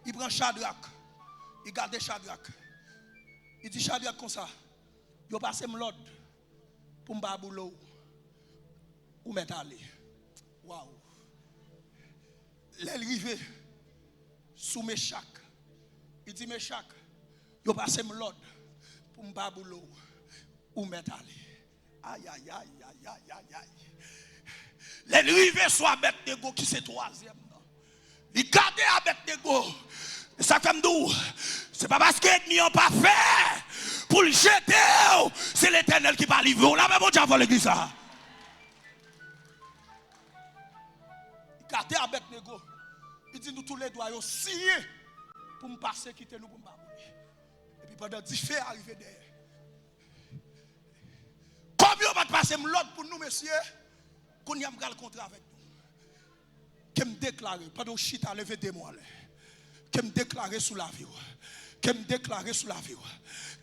Speaker 1: Il prend Shadrach. Il garde Shadrach. Il dit Shadrach comme ça. Il a passé l'ordre pour me baboulo ou mettre aller. Waouh. L'arrivée sous Meshach. Il dit Meshach, il a passé l'ordre pour me baboulo ou mettre aller. Aïe aïe aïe aïe aïe aïe aïe. L'arrivée soit Abednego qui c'est troisième. Il garde Abednego. Ça fait m'dou. C'est pas parce que l'ennemi n'a pas fait pour le jeter. C'est l'Éternel qui va livrer. Là, mais bon Dieu, avant l'église. Il garde Abednego. Il dit nous tous les doigts signer pour me passer, quitter nous pour me babouler. Et puis pendant 10 faits arriver derrière. Combien on va passer l'autre pour nous, messieurs, qu'on y a le contrat avec nous. Qui me déclare, pendant que chita levé des mois. Qui me déclare sous la vie. Qui me déclare sous la vie.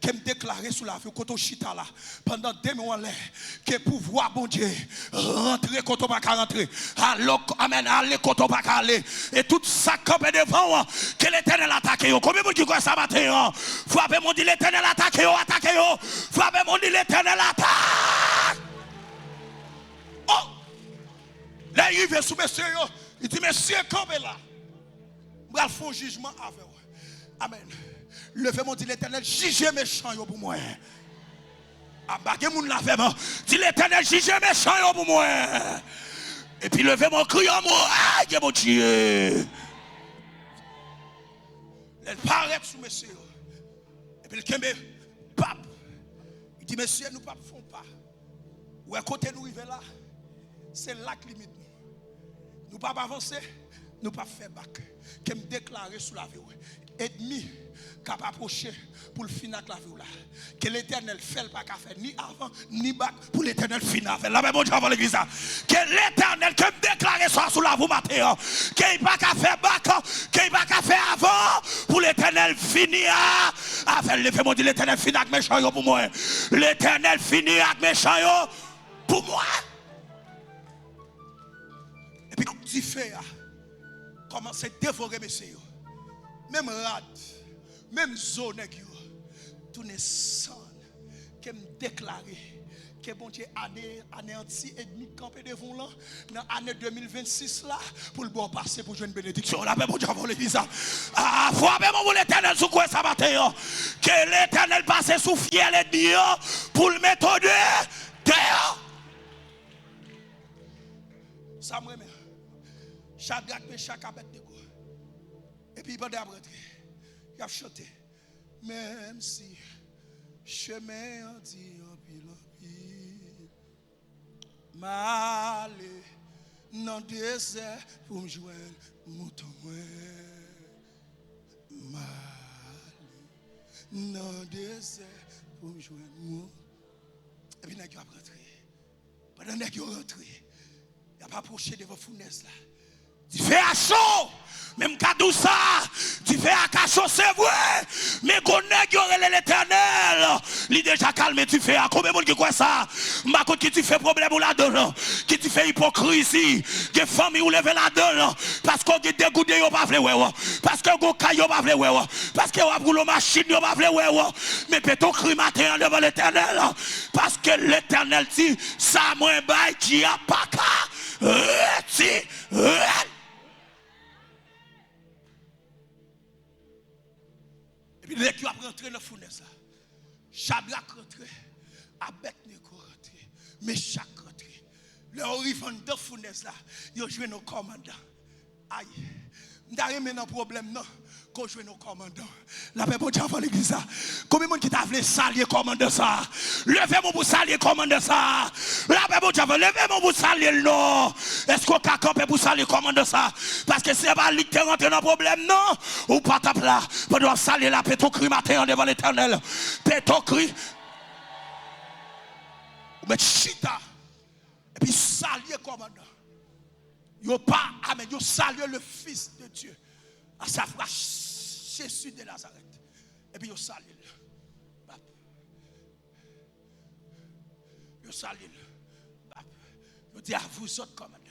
Speaker 1: Qui me déclare sous la vie. Quand on chita là, pendant 2 mois, que pouvoir, bon Dieu, rentrer quand on va rentrer. Amen, aller quand on va aller. Et tout ça campé devant, que l'Éternel attaque. Combien de gens qui croient ça matin? Frappez mon dit l'Éternel attaque. Attaque. Frappez mon dit l'Éternel attaque. Oh! Là, il vient sous monsieur. Il dit, monsieur, campez là. Il va faire un jugement avec vous. Amen. Levez-moi, dit l'Éternel, jugez méchant pour moi. Abagez mon lave moi. Dit l'Éternel, jugez méchant pour moi. Et puis levez-moi, criez moi. Aïe, mon Dieu. Elle paraît sous monsieur. Et puis le kembe, pape. Il dit, monsieur, nous ne faisons pas. Ou à côté nous arrivons là, c'est là que limite nous. Nous ne pouvons pas avancer, nous ne pouvons pas faire bac. Qui me déclarer sous la vie. Ennemi qui a approché pour le finir avec la vie là. Que l'Éternel fait le pas qu'à faire ni avant ni bac pour l'Éternel finir avec. Là, mais bon Dieu avant l'église. Que l'Éternel qui me déclare ça sous la vie matin. Qu'il pas qu'à faire bac, qu'il pas qu'à faire avant pour l'Éternel finir avec. Levez-moi dit l'Éternel finir avec méchant pour moi. L'Éternel finir avec méchant pour moi. Et puis comme tu fais, commence à dévorer messieurs. Même rad, même zone, tout n'est sans qui me déclarer que bon Dieu anéanti ennemi campé devant là dans l'année 2026 là pour le bon passer pour jouer une bénédiction là mais bon Dieu avant l'église ah faut même pour l'Éternel sous quoi ça matin que l'Éternel passe sous fiel ennemi pour le mettre de terre ça me remet Shadrach Meshach Abednego. Et puis, pendant après, il a chanté. Même si chemin en dit en pile, mal dans le désert pour me joindre mouton. Mal dans le désert pour me joindre mouton. Et puis, il a rentré. Pendant qu'il est rentré, il n'a pas approché de vos fournaises là. Tu fais à chaud, même cadeau ça, tu fais à cachot, c'est vrai, mais qu'on a l'Éternel, il déjà calmé, tu fais à combien de monde qui croit ça, ma côte qui tu fais problème ou là-dedans, qui tu fais hypocrisie, des familles ou lever là-dedans, parce qu'on dit dégoûté, on va vouloir, parce qu'on a caillou, on va vouloir, parce qu'on a roulé machine, on va vouloir, mais peut-on crier matin devant l'Éternel, parce que l'Éternel dit, ça moins bail, qui a pas qu'à, et puis, les qui a rentré dans la fournaise, Shadrach rentré, Abednego rentré, Meshach rentré. Le orifant de fournaise là, yo joué nos commandants. Aïe. M'ta remen un problème non. Qu'on joue nos commandants. La paix bon Dieu avant l'église ça. Combien de monde qui t'a voulu saluer commandant ça? Levez-moi pour saluer commandant ça. La paix bon Dieu avant levez-moi pour saluer le nom. Est-ce qu'on a campé pour saluer commandant ça? Parce que c'est pas lui qui est rentré dans le problème non. Ou pas tape là. Pour doit saluer la pétocrie matin devant l'Éternel. Pétocrie. Ou mettre chita. Et puis saluer commandant. Yo pas amen, yo saluer le fils de Dieu. À savoir Jésus de Nazareth. Et puis yo saluer le. Yo saluer le. Yo dit à vous autres commandants.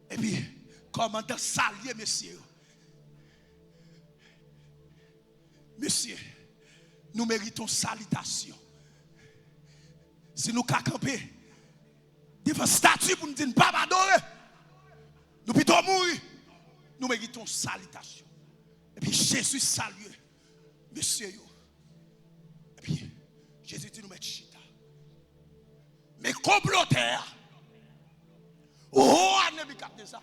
Speaker 1: Et puis commandant saluer messieurs. Monsieur, nous méritons salutation. Si nous camper devant statue pour nous dire pas adorer. Nous plutôt mourir. Nous méritons salutation. Et puis Jésus salue. Monsieur. Et puis Jésus dit nous mettre chita. Mais complotaires. Oh, Nebukadnezar.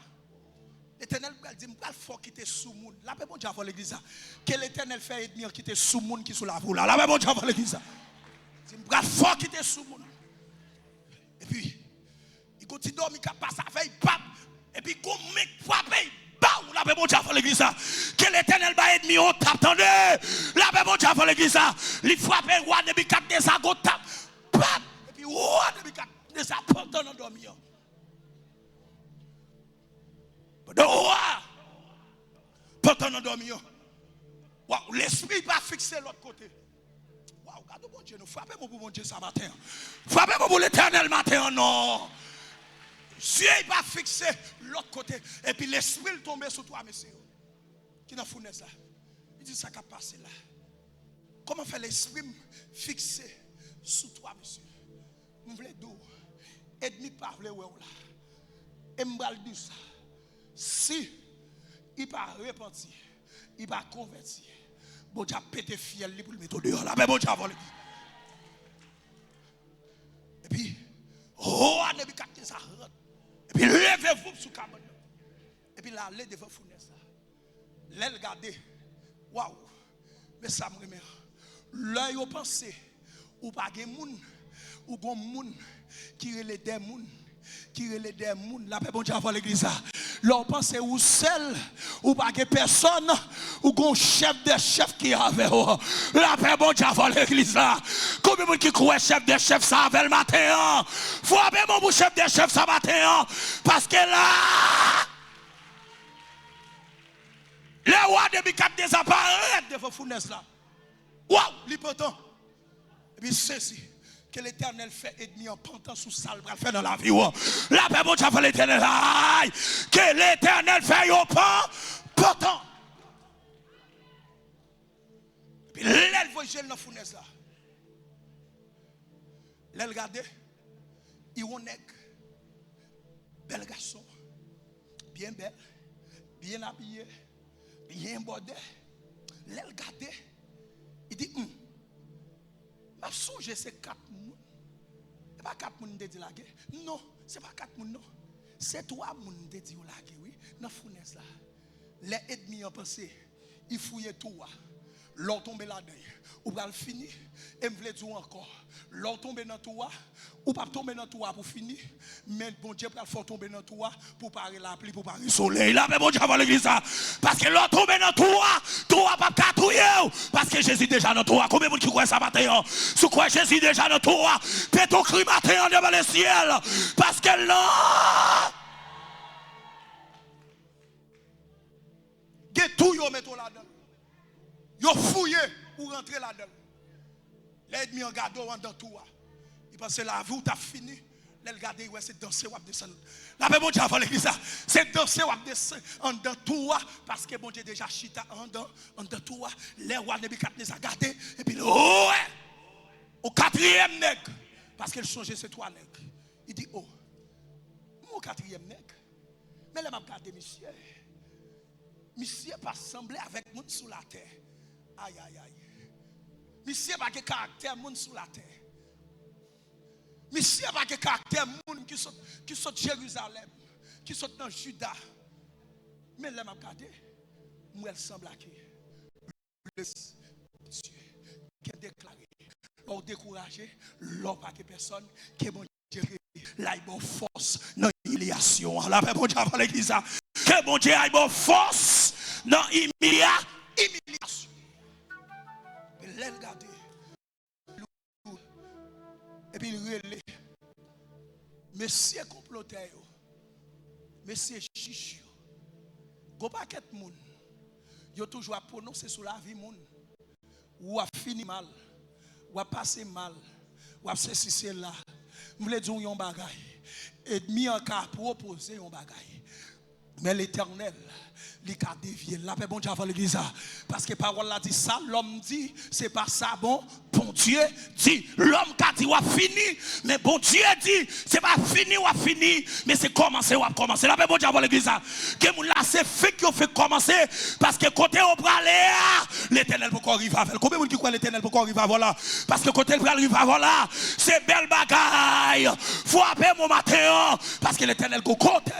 Speaker 1: L'Éternel dit, je faut quitter sous monde. La paix bon Dieu avant l'église. Que l'Éternel fait ennemi quitter sous monde qui sous la voie. La paix bon Dieu avant l'église. Il faut quitter sous monde. Et puis, il continue dormir, il passe avec pape. Et puis, comme mec frappe, la paix bon Dieu avant l'église. Que l'Éternel va ennemi au tape. Attendez. La paix bon Dieu avant l'église. Il frappe, roi Nebukadnezar, go tape. Pape. Et puis, roi Nebukadnezar, pendant dormir. De roi, pendant dormir. L'esprit va fixer l'autre côté. Waouh, regardez mon Dieu, nous frappez-moi pour mon Dieu ce matin. Frappez-moi pour l'Éternel matin, non. Dieu va fixer l'autre côté. Et puis l'esprit tombe sur toi, monsieur. Qui n'a fourni ça? Il dit ça qui a passé là. Comment faire l'esprit fixer sur toi, monsieur? Vous voulez d'où? Ennemi pas voulez où là. Et m'bral dit ça. Si il va repentir, il va convertir. Bon Dieu a pété fiel pour le mettre dehors là. Mais bon Dieu a volé. Et puis, oh, Nebukadnezar. Et puis, levez-vous sous Cameroun. Et puis, là, allez devant fournaise. Là, regardez. Waouh. Mais ça me remet. Là, vous pensez, ou pas de monde, ou bon monde qui relève des monde. Qui relève des gens, la paix bon Dieu avant l'église. Leur pensée ou seul, ou pas que personne, ou un chef des chefs qui avait. La paix bon Dieu avant l'église. Combien de gens qui croient chef des chefs ça avait le matin? Faut appeler mon chef des chefs ça matin. Parce que là, le roi de Nebukadnezar apparaît devant fournaise là. Waouh, l'important. Et puis ceci. Que l'Éternel fait ennemi en pantant sous salle, va le faire dans la vie. La paix, bon Dieu, fait l'Éternel. Que l'Éternel fait au pantant. Puis l'elle voit dans la fournaise là. L'elle regarde, il y a un bel garçon, bien belle, bien habillé, bien bordé. L'elle regarde, il dit, ma songe c'est 4 personnes. Ce n'est pas 4 personnes qui disent la guerre. Non, ce n'est pas 4 personnes. C'est 3 personnes qui disent la guerre. Oui, dans la fournaise là. Les ennemis ont pensé, ils fouillent tout. L'on tombe là-dedans. Ou va le finir. Et me dire encore. L'on tombe dans tout. Ou pas tomber dans tout pour finir. Mais bon Dieu, il faut tomber dans tout pour parer la pluie, pour parer le soleil. Là, mais bon Dieu, avant l'église. Parce que l'on tombe dans tout pas catouiller. Parce que Jésus déjà dans tout. Combien de gens qui croient ça matin? Si quoi Jésus déjà dans tout. Pétocrie matin devant le ciel. Parce que là. Que tout yo metto là-dedans. Yo fouillé pour rentrer là-dedans. L'ennemi en garde dans tout. Il pense la vie où tu as fini. Les regarder, c'est danser ou descendre. La paix, bon Dieu, avant l'église, c'est danser ou descendre en dans tout. Parce que bon Dieu déjà chita en dans tout. Les rois Nebukadnezar gardé. Et puis, oh, au 4e nègre. Parce qu'il changeait ces 3 nègres. Il dit, oh, mon 4e nègre. Mais là, je regarde, monsieur. Monsieur pas semblé avec monde sous la terre. Aïe. Monsieur pas de caractère monde sous la terre. Monsieur pas de caractère moun qui saute Jérusalem, qui saute dans Juda. Mais là m'a regardé, moi elle semble que Dieu qui a déclaré, l'on découragé, l'on pas que personne qui est bon Dieu là il bon force dans l'humiliation. La paix bon Dieu avant l'église que bon Dieu a bon force dans l'humiliation. Et là regardez et puis il relève Monsieur comploteur, Monsieur chichi, go paquet moun, yo toujours prononcer sur la vie moun, ou a fini mal, ou a passé mal, ou a ceci c'est là. Je voulais dire un bagay, ennemi en cas proposer un bagay, mais l'Éternel il a dévié. La paix bon Dieu avant l'église. Parce que la parole a dit ça, l'homme dit, c'est pas ça bon Dieu dit, l'homme qui a dit, ou a fini, mais bon Dieu dit, c'est pas fini ou a fini, mais c'est commencer ou a commencé. La paix bon Dieu avant l'église. Que moun là, c'est fait qu'il fait commencer, parce que côté au aller, l'Éternel peut arriver à faire. Combien de monde qui croit l'Éternel peut arriver à voilà? Parce que côté le arrive à voilà, c'est belle bagaille. Faut appeler mon matin, parce que l'Éternel peut côté.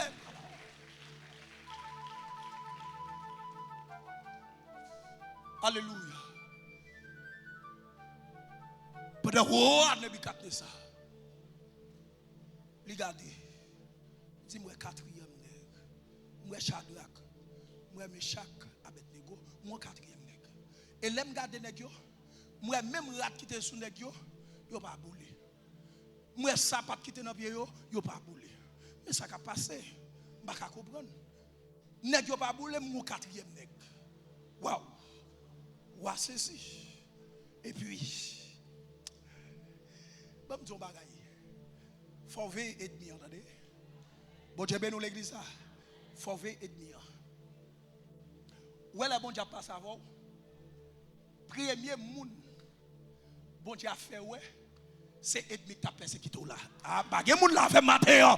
Speaker 1: Alléluia. Pendant que Nebuchadnezzar, regardez, dis-moi quatrième nègre, moi Shadrach, moi Meshach, Abednego, moi quatrième nègre. Et l'aime garder nègre, moi même rat qui était sous nègre, yo pas boulé. Moi sapat qui était dans pied yo pas boulé. Mais ça a passé, pas comprendre. Nègre pas boulé, moi quatrième nègre. Waouh. Ou à ceci. Et puis, bon, je vais faut veiller et demi, entendez? Bon Dieu, nous l'église ça. Faut veiller et demi. Où est le bon Dieu passe avant? Premier monde, bon Dieu a fait, ouais. C'est ennemi qui t'a persécuté là. Ah, bagé moun la fait matin.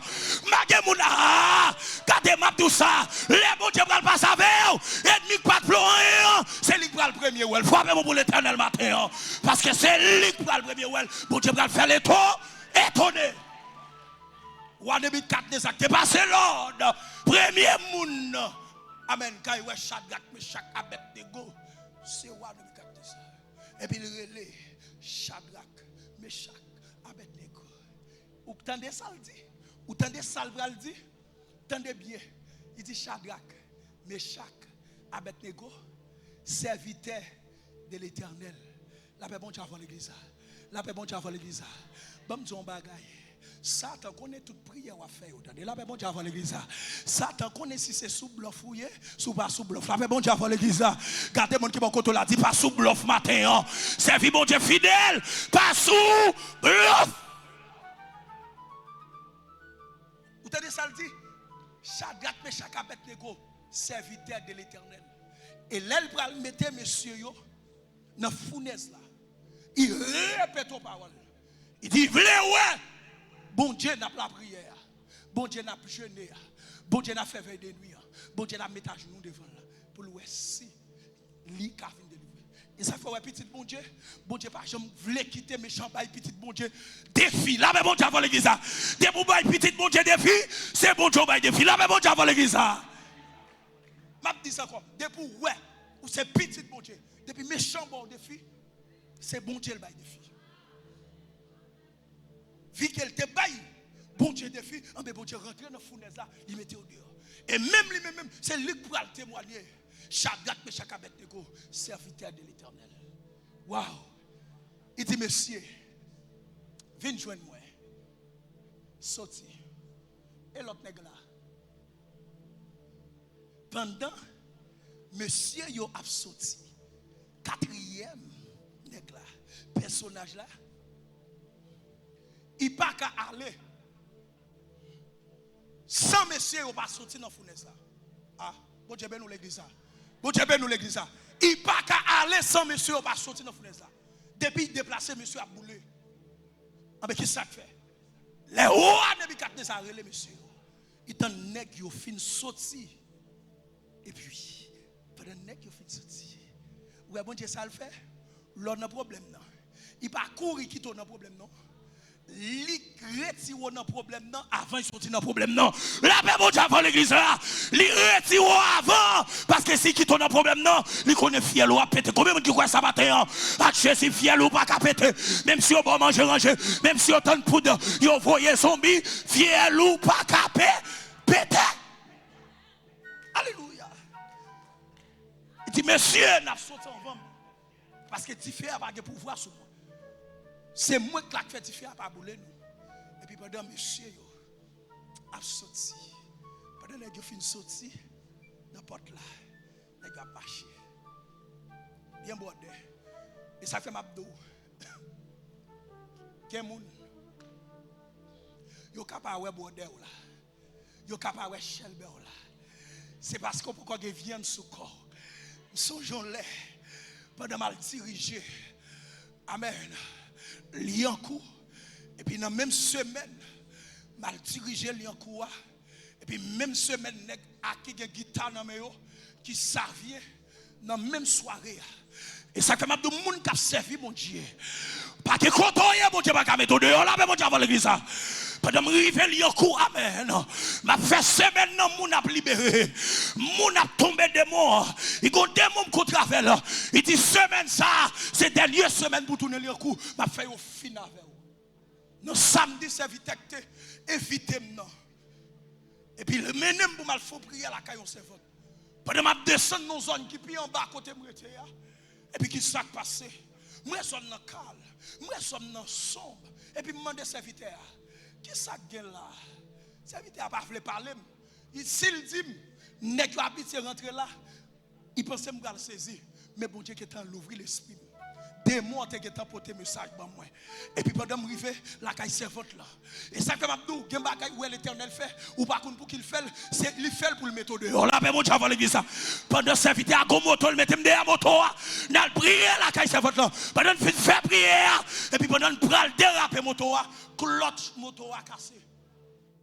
Speaker 1: Bagé moun la. Gardez map tout ça. Les bon Dieu va passer avec. Ennemi pas pleurer. C'est lui qui va le premier well. Faut même pour l'Éternel matin. Parce que c'est lui qui va le premier well. Bon Dieu va faire les tours. Étonné. Ou en début de 4 des actes. Passé l'ordre. Premier moun. Amen. Quand il Shadrach, Meshach, Abednego. C'est ou en début de 4 des actes. Et puis il relève Shadrach, Meshach. Ou tendez ça le dit, ou tendez ça le dit, tendez bien. Il dit Shadrach, Meshach, Abednego, serviteur de l'Éternel. La paix bon Dieu avant l'église. La paix bon Dieu avant l'église. Bon Dieu bagaille. Satan connaît toute prière à faire. La paix bon Dieu avant l'église. Satan connaît si c'est sous bluff ou sous pas sous bluff. La paix bon Dieu avant l'église. Gardez mon qui bon côté là dit pas sous bluff matin. Servi bon Dieu fidèle, pas sous bluff. Vous entendez ça le dit? Shadrach, Meshach, Abednego, serviteur de l'Éternel. Et là, il va mettre monsieur yo dans la fournaise là. Il répète aux paroles. Il dit, v'lez ouais. Bon Dieu n'a pas la prière. Bon Dieu n'a pas jeûné. Bon Dieu n'a fait veille de nuit. Bon Dieu n'a mis à genoux devant là. Pour le si li ka fin délivrer. Et ça fait ouais petit bon Dieu. Bon Dieu pas jamais voulait quitter méchant bail petit bon Dieu. Défi. Là mais bon Dieu avant l'église. Des pour bail petit bon Dieu défi, c'est bon Dieu bail défi. Là mais bon Dieu avant l'église. M'a dit ça quoi? Depuis ouais, ou c'est petit bon Dieu. Depuis méchant bon défi, c'est bon Dieu le bail défi. Vu qu'elle te baille, bon Dieu défi, bon Dieu rentre dans la fournaise là, il mettait au dehors. Et même lui-même, c'est lui qui va le témoigner. Shadrach, Meshach, Abednego, serviteur de l'Éternel. Waouh! Il dit, monsieur, viens joindre moi. Sorti. Et l'autre nègre là. Pendant, monsieur yo a sorti. Quatrième nègre là. Personnage là. Il pas qu'à aller. Sans monsieur yo pas sorti dans la fournaise là. Ah, bon Dieu ben nous l'église là. Bon Dieu ben nous l'église là. Il pas qu'à aller sans monsieur yo pas sorti dans la fournaise là. Depuis déplacé monsieur a boulé. Ah mais qu'est-ce que ça fait? Les rois Nebuchadnezzar relé monsieur. Il t'en nèg yo fin sorti. Et puis pendant nèg yo fin sorti. Ouais bon Dieu ça le fait. L'on a problème non. Il pas courir qui ton problème non. li retire dans problème non avant il sorti dans problème non la paix bon Dieu avant l'église là li retire avant parce que si qui ton dans problème non li connaît fiel ou a péter combien de qui croit ça matin à si fiel ou pas ka péter même si on va manger ranger même si on tente poudre yo voyer zombie fiel ou pas ka péter alléluia il dit monsieur n'a sauté en vent parce que tu fais pas de pouvoir sur moi. C'est moi qui l'ai fait faire par bouler nous. Et puis pendant monsieur a sorti. Pendant les gens fin sorti dans porte là, les gars marché. Bien bordé. Et ça fait m'abdou. Quel monde yo capable ouais bordé là. Yo capable ouais chelbe là. C'est parce qu'on pourquoi que viennent sous corps. Songeons les pendant mal dirigé. Amen. Liankou et puis dans même semaine mal dirigé Liankou et puis même semaine nèg a qui gen guitare dans main qui servir dans même soirée et ça fait m'a de monde qui a servi mon Dieu pas que côtoyer mon Dieu pas ka mettre dehors là mon Dieu avant l'église ça pendant m'arriver Liankou amen m'a fait semaine non moun a libéré moun a tombé des morts il go démon qu'on travel il dit semaine ça c'est dernière semaine pour tourner Liankou m'a fait au fin avec non samedi c'est vite éviter non et puis le menem pour mal faut prier la caillon servante pendant m'a descendre dans zone qui puis en bas côté m'rete et puis qui ça passé moi sonne dans calme moi sonne dans sombre et puis me demander serviteur qui ça gagne là serviteur a pas voulu parler s'il dit nèg yo habité rentrer là il pensait me le saisir mais bon Dieu qui est en l'ouvrir l'esprit démon te qui porter message ba moi et puis pendant m'river la caille servante là et ça que m'a dit gen bagay où l'Éternel fait ou pas pour qu'il fait c'est il fait pour le mettre dehors là ben bon Dieu avant l'église ça pendant serviteur a go moto le mettre derrière moto n'a prier la caille servante là pendant faire prière et puis pendant pral déraper moto cloche moto a cassé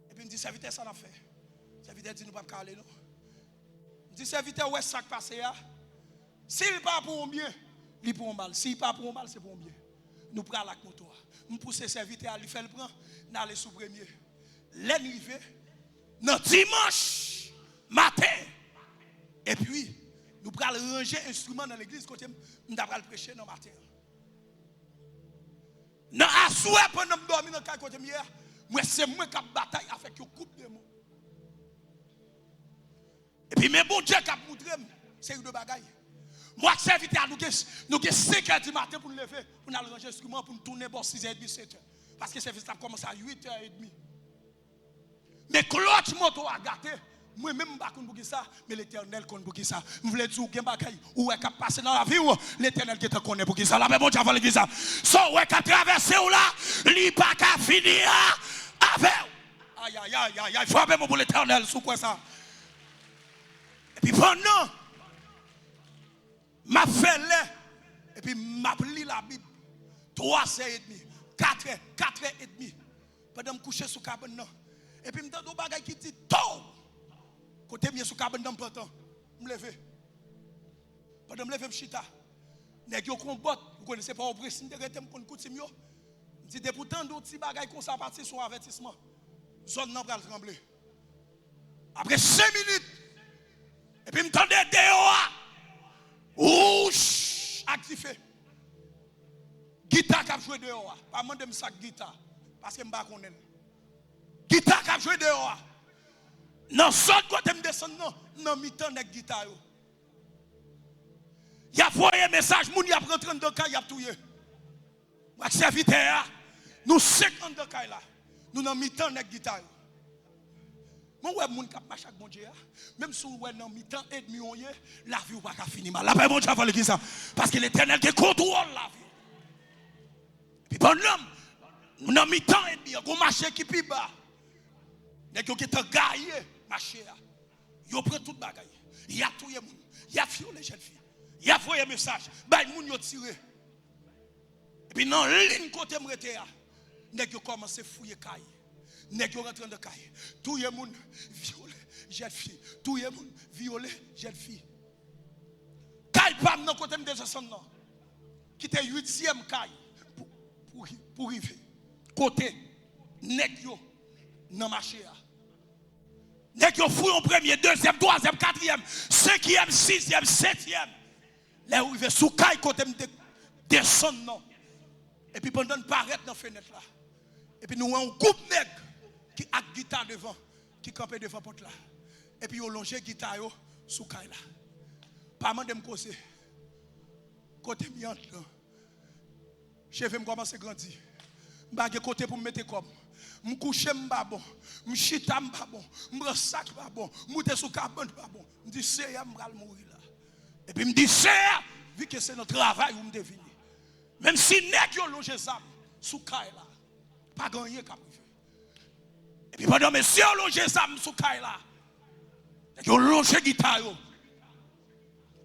Speaker 1: et puis me dit serviteur ça n'a fait serviteur dit nous pas caler non dit serviteur ouais ça passé s'il pas pour bien il pour un mal s'il pas pour un mal c'est pour un bien nous prenons la moto nous pousser serviteur à lui faire le prend d'aller sous premier l'arrivée dans dimanche matin et puis nous prenons ranger instrument dans l'église côté nous avons prêcher dans matin dans assoir pendant me dormir dans côté hier moi c'est moi qui bataille avec une coupe de mots et puis mais bon Dieu qui a montré c'est de bagaille moi serviteur nous avons 5 heures du matin pour nous lever pour nous ranger instrument pour nous tourner pour 6h30 7h parce que le service a commencé à 8h30 mais Claude moto a gâté moi même pas pour ça mais l'Éternel connaît pour ça je voulais dire que bagaille ou est capable passer dans la vie l'Éternel qui te connaît pour ça là mais bon Dieu avant l'église ça so ouais qu'a traverser ou là li pas qu'à finir avec aïe aïe aïe aïe il faut appeler pour l'Éternel sous quoi ça et puis pendant m'a fait là et puis m'a lu la Bible 3h30 4h30 pendant me coucher sous cabane et puis m'entend des bagages qui dit tout côté mieux sous cabane dans temps me lever pendant me lever me chita nèg yo combat vous connaissez pas au précis de rete me kon coutume yo dit pourtant d'autres petits bagages comme ça partir son avertissement zone nan pral trembler après 5 minutes et puis m'entendez dehors ouch activé guitare qui a joué dehors pas demander me ça guitare parce que me pas connaît guitare qui a joué dehors non son côté me descendre non mi-temps avec guitare yo y a envoyé message moun y a rentré dans cas y a touyer moi serviteur nous 50 dans cas là nous dans mi-temps avec guitare yo mon ouais moun k'ap marche avec bon Dieu même si ouais dans mi-temps et demi on y la vie ou pas ka fini mal la paix bon Dieu avant l'église ça parce que l'Éternel qui contrôle la vie puis bon homme dans mi-temps et demi on marché qui pi bas nèg yo qui te gaillé marché yo prend toute bagaille y a touyer moun y a violé jeune fille y a envoyé message bay moun yo tiré et puis dans ligne côté m'rete nèg yo commencé fouiller caille nèg yo rentre dans caille tout le monde violé jeune fille tout le monde violé jeune fille caille pas dans côté me descendre non qui était 8e caille pour arriver côté nèg yo dans marché a. Nèg yo fouillent en premier, deuxième, troisième, quatrième, cinquième, sixième, septième. Là où il va sous caille côté me descendre non. Et puis pendant paraître dans fenêtre là. Et puis nous avons un groupe nèg qui a guitare devant, qui campait devant porte là. Et puis ils ont longé guitare yo sous caille là. Pas mandé me causer. Côté mi entre là. Chef me commencer grandir. M'ba gen côté pour me mettre comme. Me coucher m'ba bon, me chita m'ba bon, me sac pas bon, monter sous cabane pas bon. Me dit c'est ya m'ral mourir là. Et puis me dit c'est vu que c'est notre travail où me deviner. Même si nèg yo longé ça sous caille là. Pas gagner cap. Et puis pendant monsieur longé ça sous caille là. Yo longé guitare yo.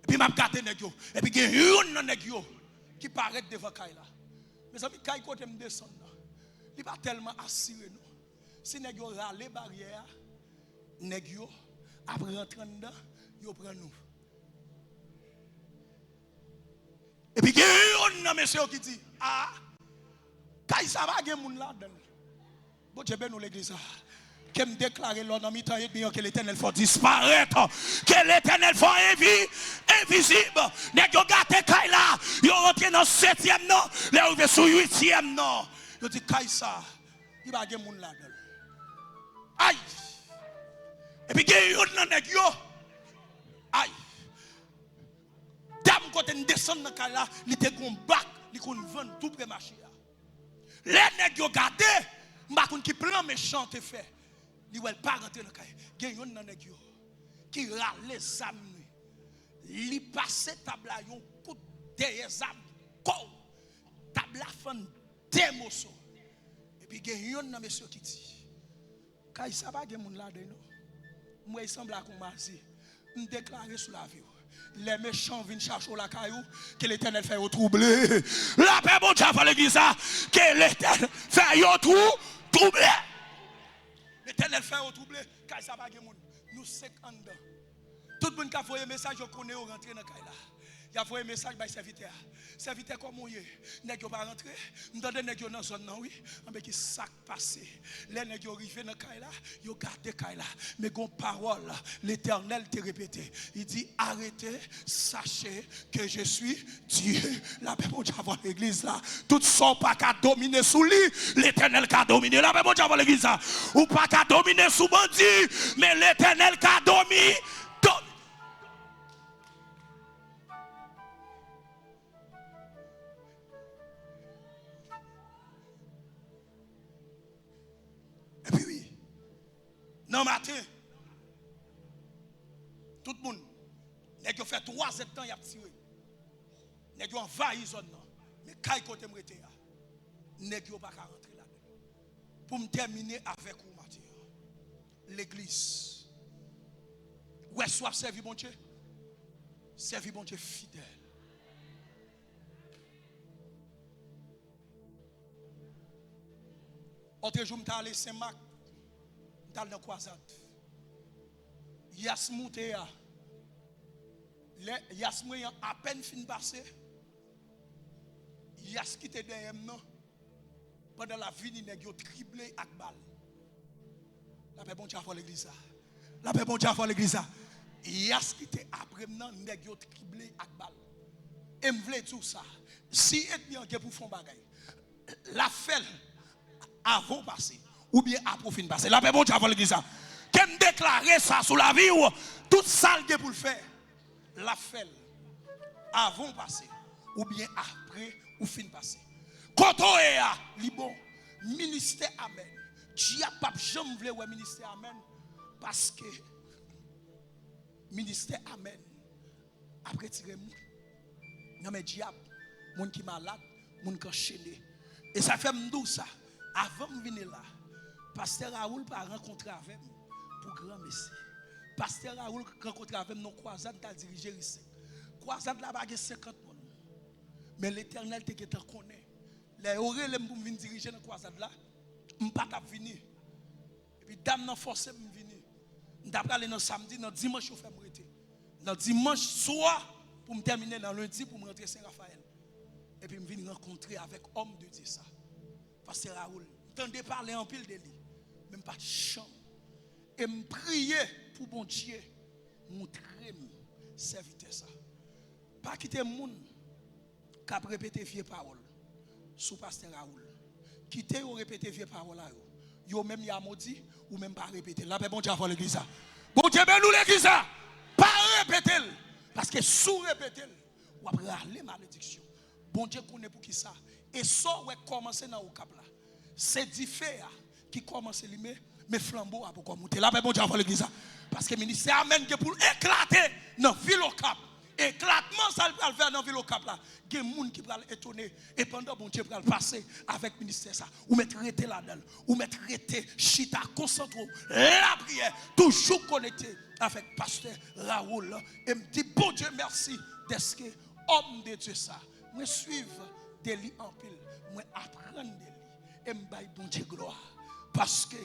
Speaker 1: Et puis m'a gâté nèg yo. Et puis gen yon nan nèg yo qui paraît devant caille là. Mes amis caille côté me descendre. Il pas tellement assuré nous. Si nèg yo râler barrière, nèg yo après rentrer dedans, yo prend nous. Et puis yon nan monsieur qui dit ah caille ça va gen moun là dedans. Bon Dieu ben nous l'église. Que me déclarer l'homme en mi-temps et bien que l'Éternel faut disparaître, que l'Éternel faut invisible. Nèg yo gâté kay là, yo rentré dans 7e non, là arrivé sur 8e non. Yo dit kay ça, il va gen moun là dedans. Aïe. Et puis gen yon nan nèg yo. Aïe. Dame côté descend dans kay là, li te gon bac, li kon vendre tout près marché. Les nèg yo gâté, m'a kon ki plan méchant te fait. Li wel pas rentrer dans caille gen yon nan nèg yo qui râle zam li passe tabla yon coup derrière zam ko tabla fan démoso et puis gen yon nan monsieur qui dit caille ça pas gen moun la de non moi il semble à commencer me déclarer sous la vie les méchants viennent chercher la caillou que l'Éternel fait au troubler la paix bon Dieu va l'église que l'Éternel fait au troubler. L'Éternel fait au troublé, car ça va gen moun. Nous 50 ans. Tout le monde qui a envoyé un message, je connais au rentrer dans Kaila. Il a envoyé un message par serviteur. Serviteur comme moi, nèg yo pas rentrer, m'tande nèg yo dans zone nan oui, mais qui sac passé. Les nèg yo arrivé dans Kaila, yo gardé Kaila. Mais gon parole, l'Éternel te répété. Il dit arrêtez, sachez que je suis Dieu. La paix bon Dieu avant l'église là. Tout son pas qu'à dominer sous lui, l'Éternel qu'a dominé. La paix bon Dieu avant l'église là. Ou pas qu'à dominer sous bandit, mais l'Éternel qu'a dominé. Et puis oui, non matin, tout le monde, nèg yo fait 3 ans y a tiré. Nèg yo envahi zone là. Mais kay côté m'rete ya. Nèg yo pas ka rentrer là. Pour me terminer avec vous matin. L'église. Ouais, soit servi bon Dieu. Servi bon Dieu fidèle. Autre jour, je suis allé à Saint-Marc, je suis allé dans la croisade. Yasmoutéa, Yasmoutéa à peine fin passé, Yas qui était derrière nous, pendant la vie, il a triplé avec balle. La paix bon Dieu avant l'église. La paix bon Dieu avant l'église. Yas qui était après nous, il a triplé avec balle. Et je voulais tout ça. Si ennemi en pour faire bagaille, la fait avant passer ou bien après fin passer. La paix bon Dieu avant l'église. Qu'elle me déclarer ça sur la vie ou toute salle pour le faire. La fait avant passer ou bien après ou fin passer. Quand on est à Libon, ministère amen. Dieu pas jamais voulu ouais ministère amen parce que ministère amen après tirer non mais diable monde qui malade, monde qui enchaîné. Et ça fait m'dou ça. Avant de venir là, pasteur Raoul pas rencontrer avec pour grand messie. Pasteur Raoul rencontrer avec nos croisades t'a dirigé ici. Croisade là bas 50 monde. Mais l'Éternel te qui connaît. Les oreilles pour venir diriger dans croisade là, m'pas t'a venir. Et puis dame nan forcer me venir. D'après aller dans samedi, dans dimanche je fais m'arrêter. Dans dimanche soir pour me terminer dans lundi pour me rentrer Saint-Raphaël. Et puis me venir rencontrer avec homme de Dieu ça. Pasteur Raoul, M'tendez parler en pile de lui. Même pas de chambre. Et me prier pour bon Dieu. Montrer-moi serviteur ça. Pas quitter monde qui a répété vieux parole sous pasteur Raoul. Quitter ou répéter vieux parole là yo même y a maudit ou même pas répéter. Là bon Dieu avant l'église ça. Bon Dieu ben nous l'église ça. Pas répéter parce que sous répéter ou après râler malédiction. Bon Dieu connaît pour qui ça. Et ça ouais commencer dans au cap là. C'est différent qui commence lui mais flambeau a pour monter. Là bon Dieu avant l'église ça. Parce que le ministère amène que pour éclater dans ville au cap. Éclatement ça va faire dans ville au cap là. Il y a des gens qui vont étonner et pendant bon Dieu va passer avec le ministère ça. Ou mettre arrêté là-dedans, ou mettre arrêté chita concentré la prière toujours connecté avec pasteur Raoul et me dit bon Dieu merci d'être que homme de Dieu ça. Moi suivre des lits en pile, moi apprendre des lits et me bailler bon Dieu gloire parce que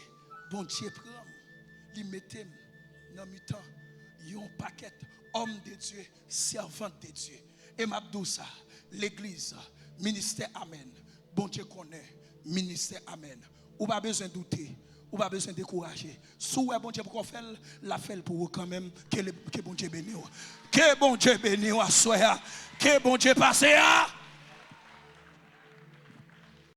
Speaker 1: bon Dieu prend, il mettait dans mi temps un paquet homme de Dieu, servante de Dieu. Et m'abdou ça, l'église, ministère amen. Bon Dieu connaît, ministère amen. Ou pas besoin de douter, ou pas besoin de décourager. Sous bon Dieu pour faire la fait pour vous quand même que bon Dieu bénisse. Que bon Dieu bénisse à soi. Que bon Dieu passe à